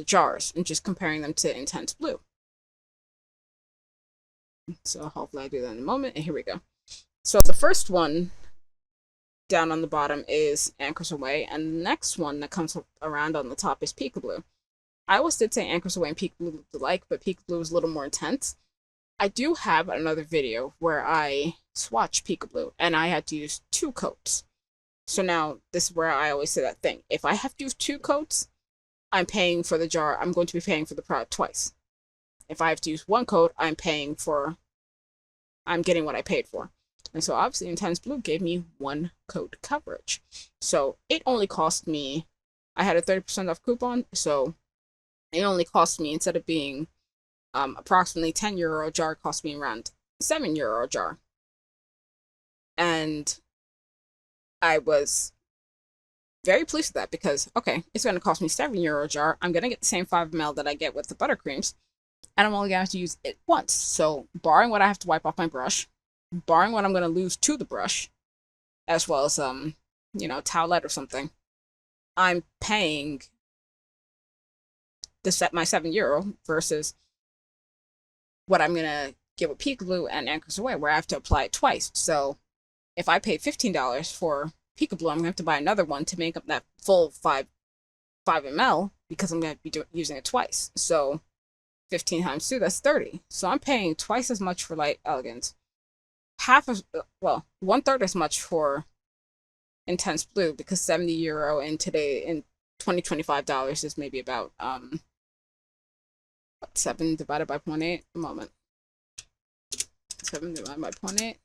jars and just comparing them to Intense Blue. So hopefully I do that in a moment, and here we go. So the first one down on the bottom is Anchors Away, and the next one that comes around on the top is Peekaboo. I always did say Anchors Away and Peekaboo looked alike, but Peekaboo was a little more intense. I do have another video where I swatch Peekaboo, and I had to use 2 coats. So now, this is where I always say that thing. If I have to use 2 coats, I'm paying for the jar. I'm going to be paying for the product twice. If I have to use 1 coat, I'm getting what I paid for. And so obviously Intense Blue gave me 1 coat coverage. So it only cost me, I had a 30% off coupon, so it only cost me, instead of being approximately €10 a jar, cost me around €7 a jar. And I was very pleased with that because, okay, it's going to cost me €7 a jar. I'm going to get the same 5 ml that I get with the buttercreams, and I'm only going to have to use it once. So, barring what I have to wipe off my brush, barring what I'm going to lose to the brush, as well as, towelette or something, I'm paying my €7 versus what I'm going to get with Peekaboo and Anchors Away, where I have to apply it twice. So, if I pay $15 for Peekaboo, I'm going to have to buy another one to make up that full 5 ml because I'm going to be using it twice. So 15 times 2, that's 30. So I'm paying twice as much for Light Elegance. 1/3 as much for Intense Blue, because €70 in 2025 dollars is maybe about 7 divided by 0.8. A moment. 7 divided by 0.8.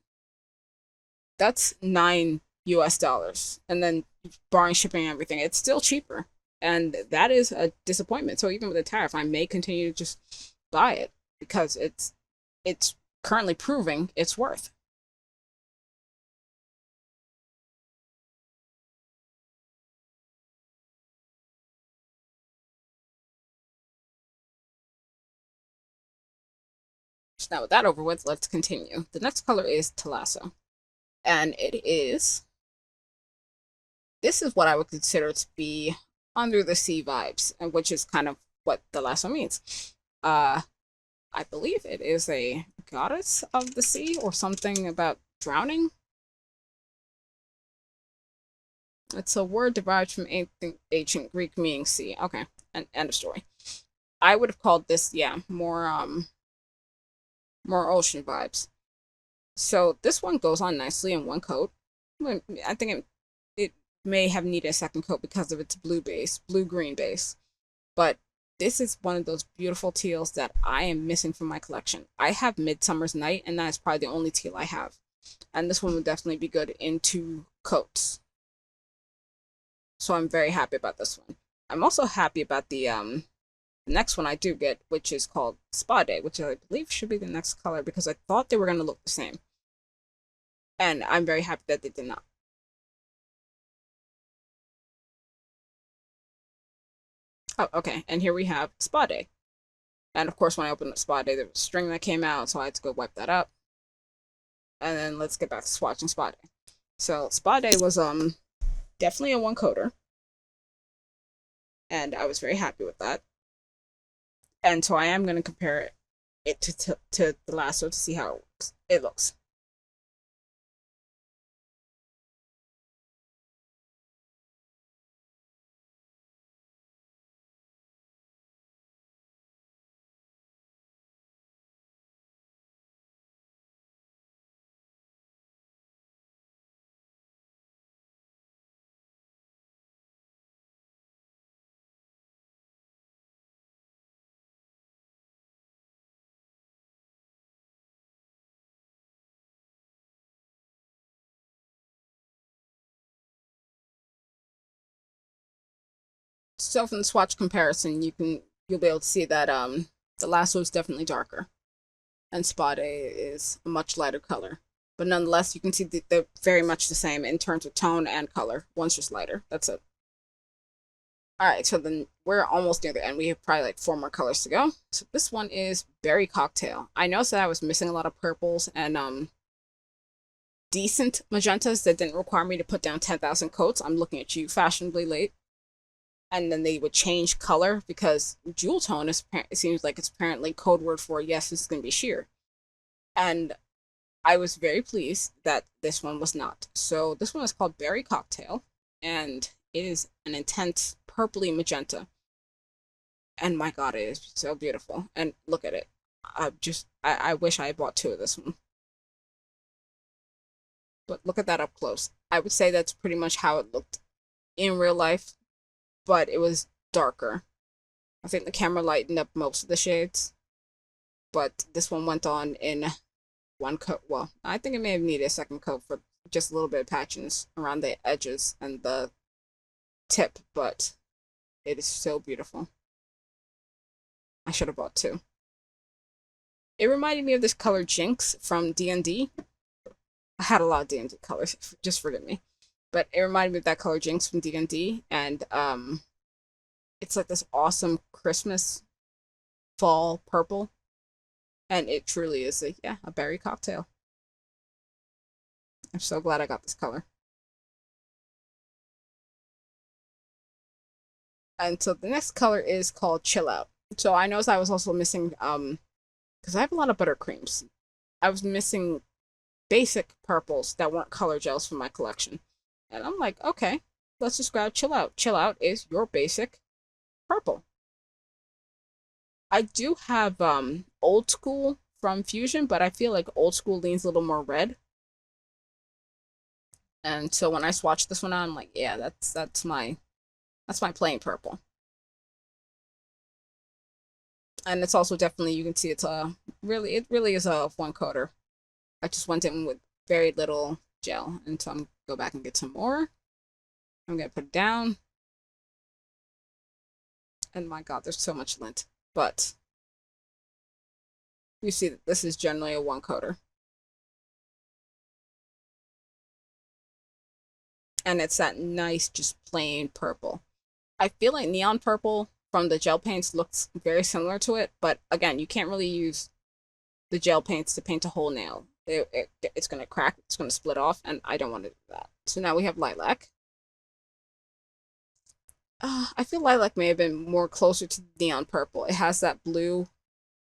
That's $9 US. And then barring shipping and everything, it's still cheaper. And that is a disappointment. So even with the tariff, I may continue to just buy it because it's currently proving its worth. So now with that over with, let's continue. The next color is Thalasso. And this is what I would consider to be under the sea vibes, which is kind of what Thalasso means. I believe it is a goddess of the sea or something about drowning. It's a word derived from ancient Greek meaning sea. Okay, end of story. I would have called this, yeah, more ocean vibes. So this one goes on nicely in 1 coat. I think it may have needed a second coat because of its blue-green base. But this is one of those beautiful teals that I am missing from my collection. I have Midsummer's Night, and that is probably the only teal I have. And this one would definitely be good in 2 coats. So I'm very happy about this one. I'm also happy about the next one I do get, which is called Spa Day, which I believe should be the next color because I thought they were going to look the same. And I'm very happy that they did not. Oh, okay. And here we have Spa Day. And of course, when I opened up Spa Day, there was a string that came out, so I had to go wipe that up. And then let's get back to swatching Spa Day. So Spa Day was definitely a 1 coater. And I was very happy with that. And so I am going to compare it to Thalasso to see how it looks. So from the swatch comparison, you'll be able to see that Thalasso is definitely darker, and Spade is a much lighter color. But nonetheless, you can see they're very much the same in terms of tone and color. One's just lighter. That's it. All right, so then we're almost near the end. We have probably like 4 more colors to go. So this one is Berry Cocktail. I noticed that I was missing a lot of purples and decent magentas that didn't require me to put down 10,000 coats. I'm looking at you, fashionably late. And then they would change color because jewel tone is, it seems like it's apparently code word for yes, this is going to be sheer. And I was very pleased that this one was not. So this one is called Berry Cocktail, and it is an intense purpley magenta. And my god, it is so beautiful. And look at it. I wish I had bought 2 of this one. But look at that up close. I would say that's pretty much how it looked in real life, but it was darker. I think the camera lightened up most of the shades, but this one went on in 1 coat. Well, I think it may have needed a 2nd coat for just a little bit of patches around the edges and the tip, but it is so beautiful. I should have bought 2. It reminded me of this color Jinx from D&D. I had a lot of D&D colors, just forgive me. But it reminded me of that color Jinx from D&D, and it's like this awesome Christmas fall purple, and it truly is a berry cocktail. I'm so glad I got this color. And so the next color is called Chillout. So I noticed I was also missing because I have a lot of buttercreams. I was missing basic purples that weren't color gels from my collection. And I'm like, okay, let's just grab Chillout. Chillout is your basic purple. I do have Old School from Fusion, but I feel like Old School leans a little more red. And so when I swatched this one out, I'm like, yeah, that's my plain purple. And it's also definitely, you can see it's it really is a 1-coater. I just went in with very little gel, and so I'm gonna go back and get some more. I'm gonna put it down. And my god, there's so much lint. But you see that this is generally a 1-coater. And it's that nice, just plain purple. I feel like neon purple from the gel paints looks very similar to it, but again, you can't really use the gel paints to paint a whole nail. It's going to crack, it's going to split off, and I don't want to do that. So now we have Lilac. I feel Lilac may have been more closer to neon purple. It has that blue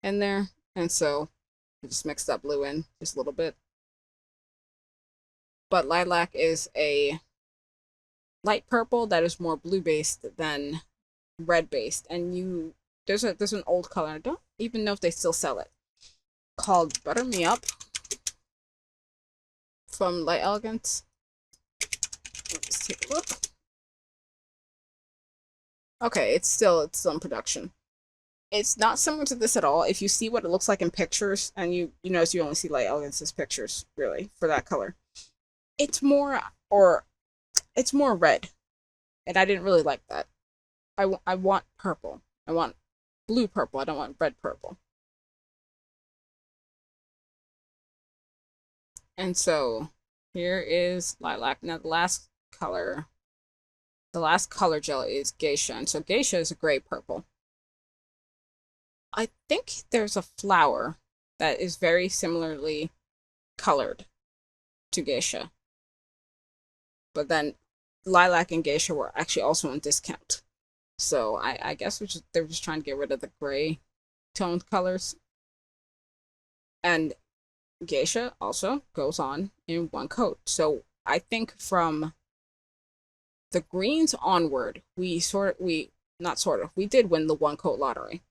in there, and so I just mix that blue in just a little bit. But Lilac is a light purple that is more blue-based than red-based, and there's an old color, I don't even know if they still sell it, called Butter Me Up from Light Elegance. Let's take a look. Okay, it's still in production. It's not similar to this at all. If you see what it looks like in pictures, and you notice you only see Light Elegance's pictures, really, for that color. It's more red, and I didn't really like that. I want purple. I want blue purple. I don't want red purple. And so here is Lilac. Now the last color gel is Geisha. And so Geisha is a gray purple. I think there's a flower that is very similarly colored to Geisha. But then Lilac and Geisha were actually also on discount. So I guess they're just trying to get rid of the gray toned colors. And Geisha also goes on in 1 coat. So I think from the greens onward, we did win the 1 coat lottery.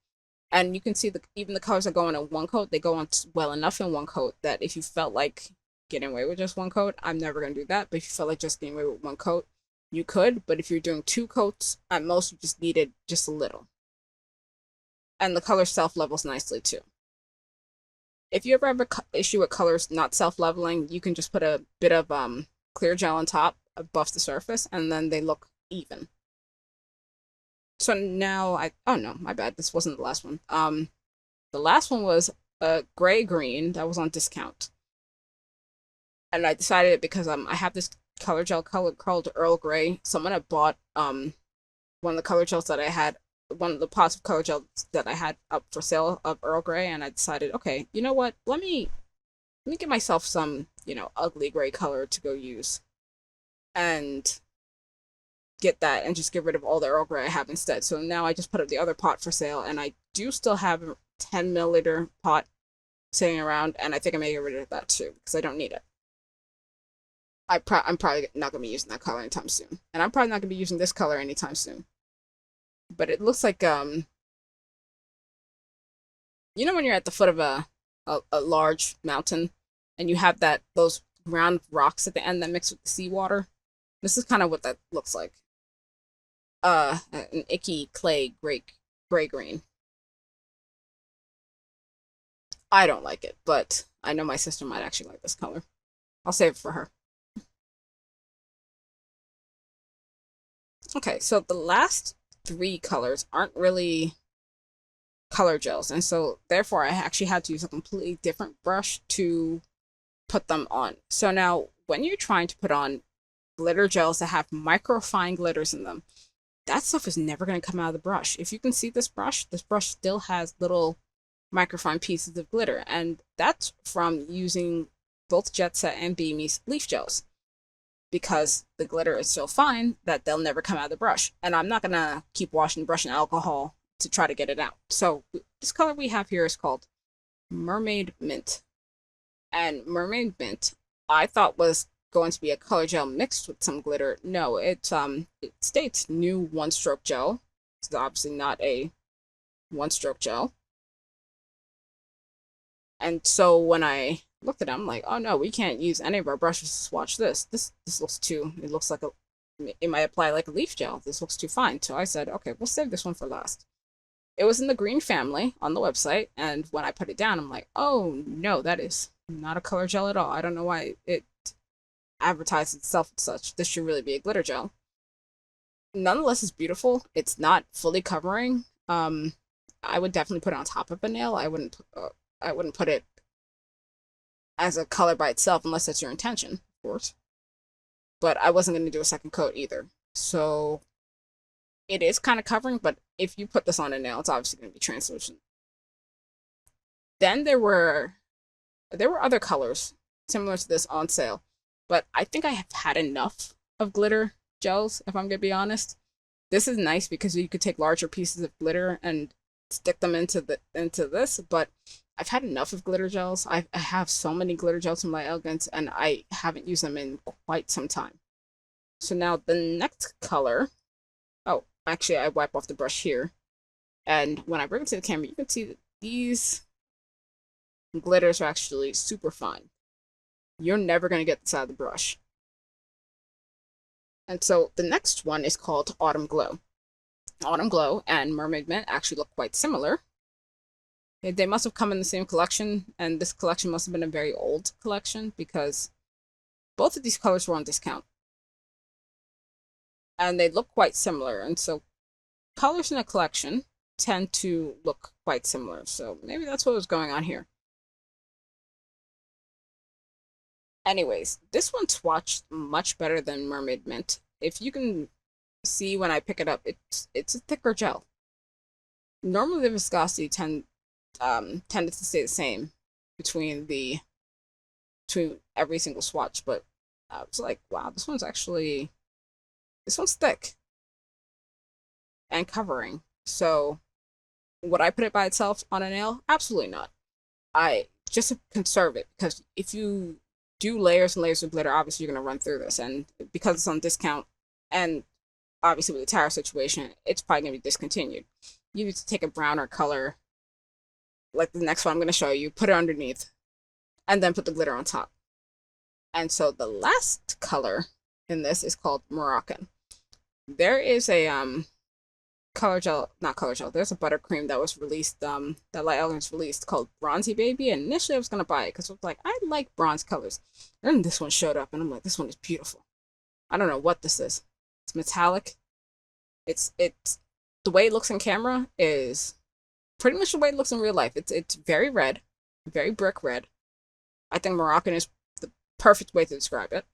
And you can see even the colors that go on in 1 coat, they go on well enough in 1 coat that if you felt like getting away with just 1 coat, I'm never going to do that. But if you felt like just getting away with 1 coat, you could. But if you're doing 2 coats, at most you just needed just a little. And the color self-levels nicely too. If you ever have an issue with colors not self-leveling, you can just put a bit of clear gel on top, buff the surface, and then they look even. So now oh no, my bad. This wasn't the last one. The last one was a gray green that was on discount. And I decided because I have this color gel color called Earl Grey. Someone had bought one of the color gels that I had, one of the pots of color gels that I had up for sale of Earl Grey, and I decided, okay, you know what? Let me get myself some, ugly gray color to go use. And get that and just get rid of all the Earl Grey I have instead. So now I just put up the other pot for sale, and I do still have a 10 milliliter pot sitting around, and I think I may get rid of that too because I don't need it. I'm probably not gonna be using that color anytime soon, and I'm probably not gonna be using this color anytime soon. But it looks like when you're at the foot of a large mountain, and you have those round rocks at the end that mix with the seawater. This is kind of what that looks like. An icky clay gray green. I don't like it, but I know my sister might actually like this color. I'll save it for her. Okay, so the last three colors aren't really color gels, and so therefore I actually had to use a completely different brush to put them on. So now when you're trying to put on glitter gels that have microfine glitters in them, that stuff is never going to come out of the brush. If you can see this brush still has little microfine pieces of glitter, and that's from using both Jet Set and Beamy's leaf gels, because the glitter is so fine that they'll never come out of the brush, and I'm not going to keep washing the brush in alcohol to try to get it out. So this color we have here is called Mermaid Mint, and Mermaid Mint I thought was going to be a color gel mixed with some glitter. No, it states new one stroke gel. It's obviously not a one stroke gel. And so when I looked at it, I'm like, oh no, we can't use any of our brushes to swatch this. This looks too, it looks like it might apply like a leaf gel. This looks too fine. So I said, okay, we'll save this one for last. It was in the green family on the website, and when I put it down, I'm like, oh no, that is not a color gel at all. I don't know why it advertised itself as such. This should really be a glitter gel. Nonetheless, it's beautiful. It's not fully covering. I would definitely put it on top of a nail. I wouldn't put it as a color by itself unless that's your intention, of course. But I wasn't going to do a second coat either. So it is kind of covering, but if you put this on a nail, it's obviously going to be translucent. Then there were other colors similar to this on sale, but I think I have had enough of glitter gels, if I'm going to be honest. This is nice because you could take larger pieces of glitter and stick them into this, but I've had enough of glitter gels. I have so many glitter gels in my Elegance, and I haven't used them in quite some time. So now the next color, oh, actually I wipe off the brush here, and when I bring it to the camera, you can see that these glitters are actually super fine. You're never going to get this out of the brush. And so the next one is called Autumn Glow. Autumn Glow and Mermaid Mint actually look quite similar. They must have come in the same collection, and this collection must have been a very old collection because both of these colors were on discount. And they look quite similar, and so colors in a collection tend to look quite similar. So maybe that's what was going on here. Anyways, this one swatched much better than Mermaid Mint. If you can see when I pick it up, it's a thicker gel. Normally the viscosity tended to stay the same between every single swatch, but I was like, wow, this one's thick and covering. So would I put it by itself on a nail? Absolutely not. I just conserve it, because if you do layers and layers of glitter, obviously you're going to run through this, and because it's on discount, and obviously with the tariff situation, it's probably going to be discontinued. You need to take a browner color, like the next one I'm going to show you, put it underneath, and then put the glitter on top. And so the last color in this is called Morrocan. There is a there's a buttercream that was released, that Light Elegance released, called Bronzy Baby, and initially I was going to buy it because I was like, I like bronze colors. And then this one showed up, and I'm like, this one is beautiful. I don't know what this is. It's metallic. It's the way it looks in camera is pretty much the way it looks in real life. It's very red, very brick red. I think Moroccan is the perfect way to describe it.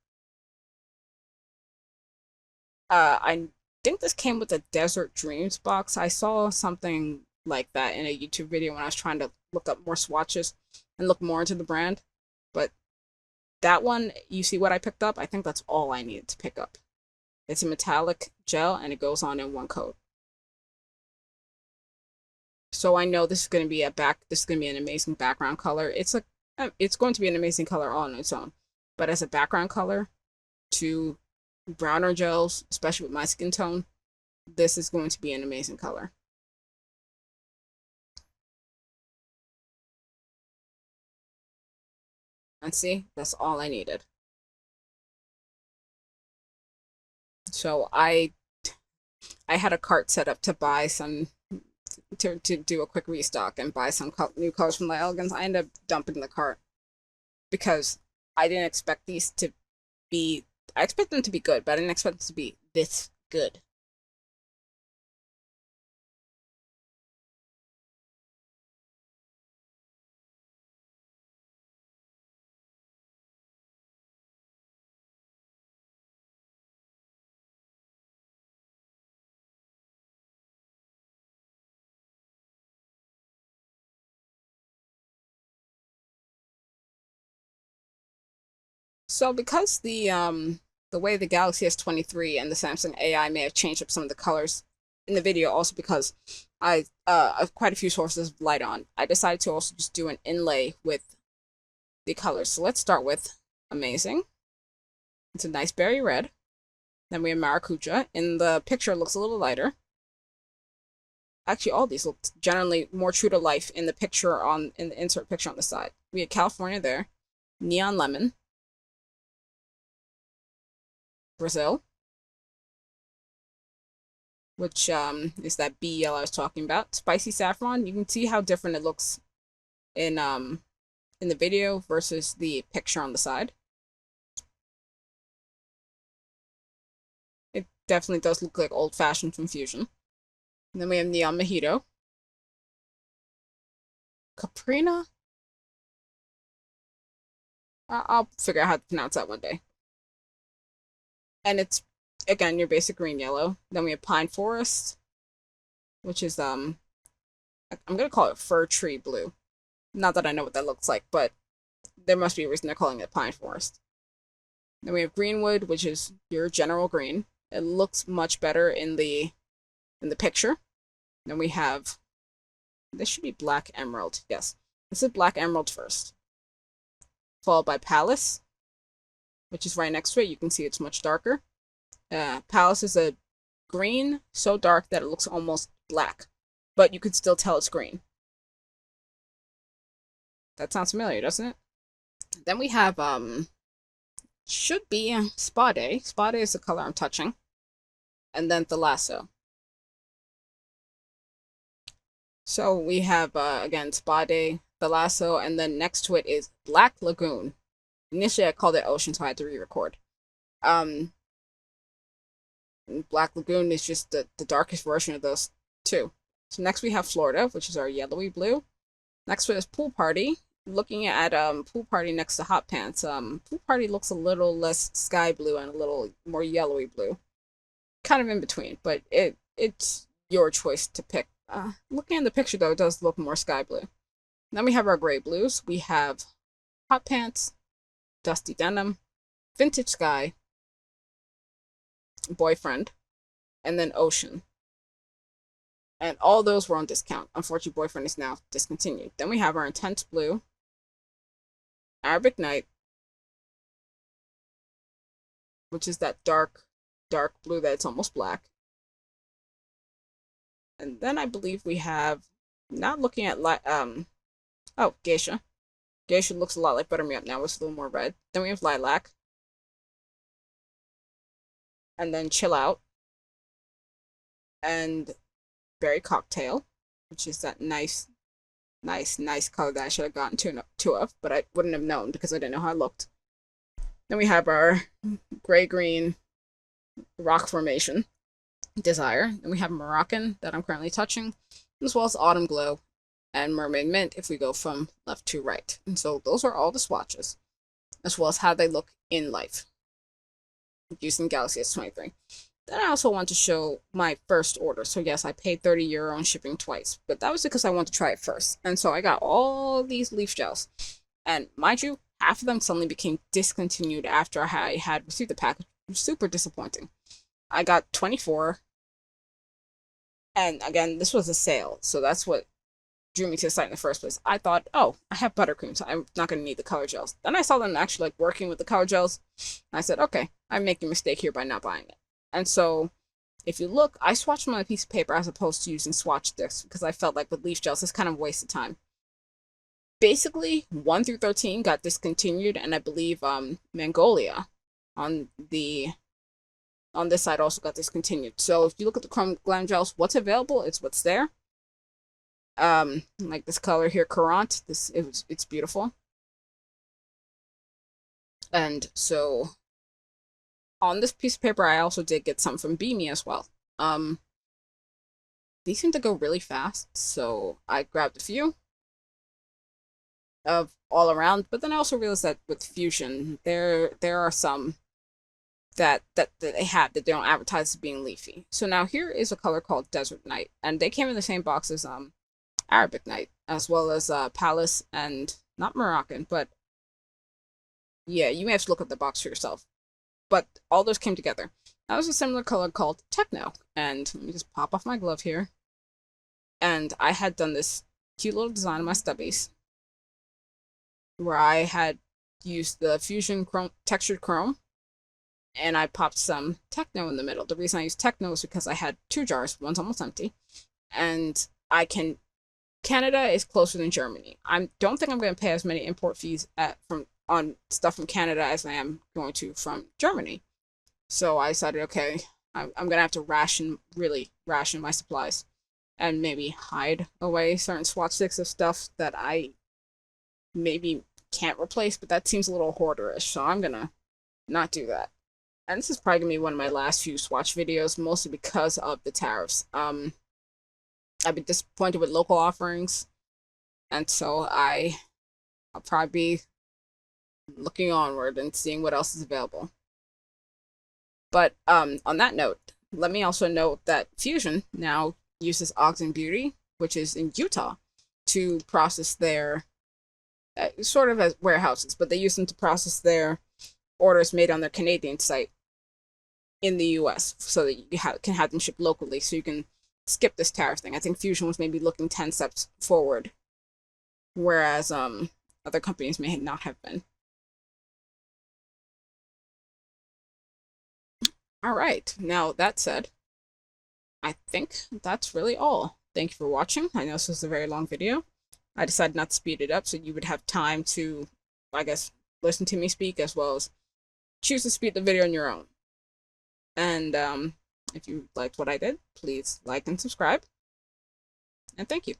I think this came with the Desert Dreams box. I saw something like that in a YouTube video when I was trying to look up more swatches and look more into the brand. But that one, you see what I picked up? I think that's all I needed to pick up. It's a metallic gel and it goes on in one coat. So I know this is going to be an amazing background color. It's going to be an amazing color on its own. But as a background color to browner gels, especially with my skin tone, this is going to be an amazing color. And see, that's all I needed. So I had a cart set up to buy some, to do a quick restock and buy some new colors from the Elegance. I ended up dumping the cart because I didn't expect these to be, I expect them to be good, but I didn't expect them to be this good. So because the way the Galaxy S23 and the Samsung AI may have changed up some of the colors in the video, also because I have quite a few sources of light on, I decided to also just do an inlay with the colors. So let's start with Amazing. It's a nice berry red. Then we have Maracuja. In the picture, it looks a little lighter. Actually, all these look generally more true to life in the picture in the insert picture on the side. We have California there. Neon Lemon. Brazil, which is that bee yellow I was talking about. Spicy Saffron. You can see how different it looks in the video versus the picture on the side. It definitely does look like old-fashioned Fusion. And then we have Neon Mojito. Caipirinhna? I'll figure out how to pronounce that one day. And it's, again, your basic green yellow. Then we have Pine Forest, which is, I'm going to call it Fir Tree Blue. Not that I know what that looks like, but there must be a reason they're calling it Pine Forest. Then we have Greenwood, which is your general green. It looks much better in the picture. Then we have, this should be Black Emerald. Yes, this is Black Emerald first. Followed by Palace, which is right next to it. You can see it's much darker. Palace is a green so dark that it looks almost black, but you could still tell it's green. That sounds familiar, doesn't it? Then we have, should be Spade. Spade is the color I'm touching. And then Thalasso. So we have, again, Spade, Thalasso, and then next to it is Black Lagoon. Initially, I called it Ocean, so I had to re-record. Black Lagoon is just the darkest version of those two. So next we have Florida, which is our yellowy blue. Next one is Pool Party. Looking at Pool Party next to Hot Pants, Pool Party looks a little less sky blue and a little more yellowy blue. Kind of in between, but it's your choice to pick. Looking at the picture, though, it does look more sky blue. Then we have our gray blues. We have Hot Pants, Dusty Denim, Vintage Sky, Boyfriend, and then Ocean. And all those were on discount. Unfortunately, Boyfriend is now discontinued. Then we have our Intense Blue, Arabic Night, which is that dark blue that's almost black. And then I believe we have, not looking at, oh, Geisha. Geisha looks a lot like Buttermilk now, it's a little more red. Then we have Lilac. And then Chillout. And Berry Cocktail, which is that nice color that I should have gotten two of, but I wouldn't have known because I didn't know how it looked. Then we have our gray-green rock formation. Desire. And we have Moroccan that I'm currently touching, as well as Autumn Glow and Mermaid Mint if we go from left to right. And so those are all the swatches, as well as how they look in life using Galaxy S23. Then I also want to show my first order. So yes, I paid €30 on shipping twice, but that was because I wanted to try it first. And so I got all these leaf gels. And mind you, half of them suddenly became discontinued after I had received the package. It was super disappointing. I got 24. And again, this was a sale. So that's what drew me to the site in the first place. I thought, oh, I have buttercream, so I'm not going to need the color gels. Then I saw them actually like working with the color gels. And I said, okay, I'm making a mistake here by not buying it. And so if you look, I swatched them on a piece of paper as opposed to using swatch sticks because I felt like with leaf gels, it's kind of a waste of time. Basically, 1 through 13 got discontinued, and I believe Magnolia on this side also got discontinued. So if you look at the Chrome Glam gels, what's available is what's there. Like this color here, Courant. It's beautiful. And so on this piece of paper, I also did get some from Beamy as well. These seem to go really fast, so I grabbed a few of all around. But then I also realized that with Fusion, there are some that they have that they don't advertise as being leafy. So now here is a color called Desert Night, and they came in the same box as Arabic Night, as well as Palace and not Moroccan, but yeah, you may have to look at the box for yourself. But all those came together. That was a similar color called Techno, and let me just pop off my glove here. And I had done this cute little design on my stubbies, where I had used the Fusion Chrome textured chrome, and I popped some Techno in the middle. The reason I used Techno is because I had 2 jars, one's almost empty, and Canada is closer than Germany. I don't think I'm going to pay as many import fees on stuff from Canada as I am going to from Germany. So I decided, okay, I'm going to have to really ration my supplies and maybe hide away certain swatch sticks of stuff that I maybe can't replace, but that seems a little hoarderish, so I'm going to not do that. And this is probably going to be one of my last few swatch videos, mostly because of the tariffs. I've been disappointed with local offerings, and so I'll probably be looking onward and seeing what else is available. But on that note, let me also note that Fusion now uses Ogden Beauty, which is in Utah, to process their sort of as warehouses, but they use them to process their orders made on their Canadian site in the US so that you can have them shipped locally, so you can skip this tariff thing. I think Fusion was maybe looking 10 steps forward, whereas other companies may not have been. All right, now that said, I think that's really all. Thank you for watching. I know this was a very long video. I decided not to speed it up so you would have time to, I guess, listen to me speak as well as choose to speed the video on your own. And if you liked what I did, please like and subscribe. And thank you.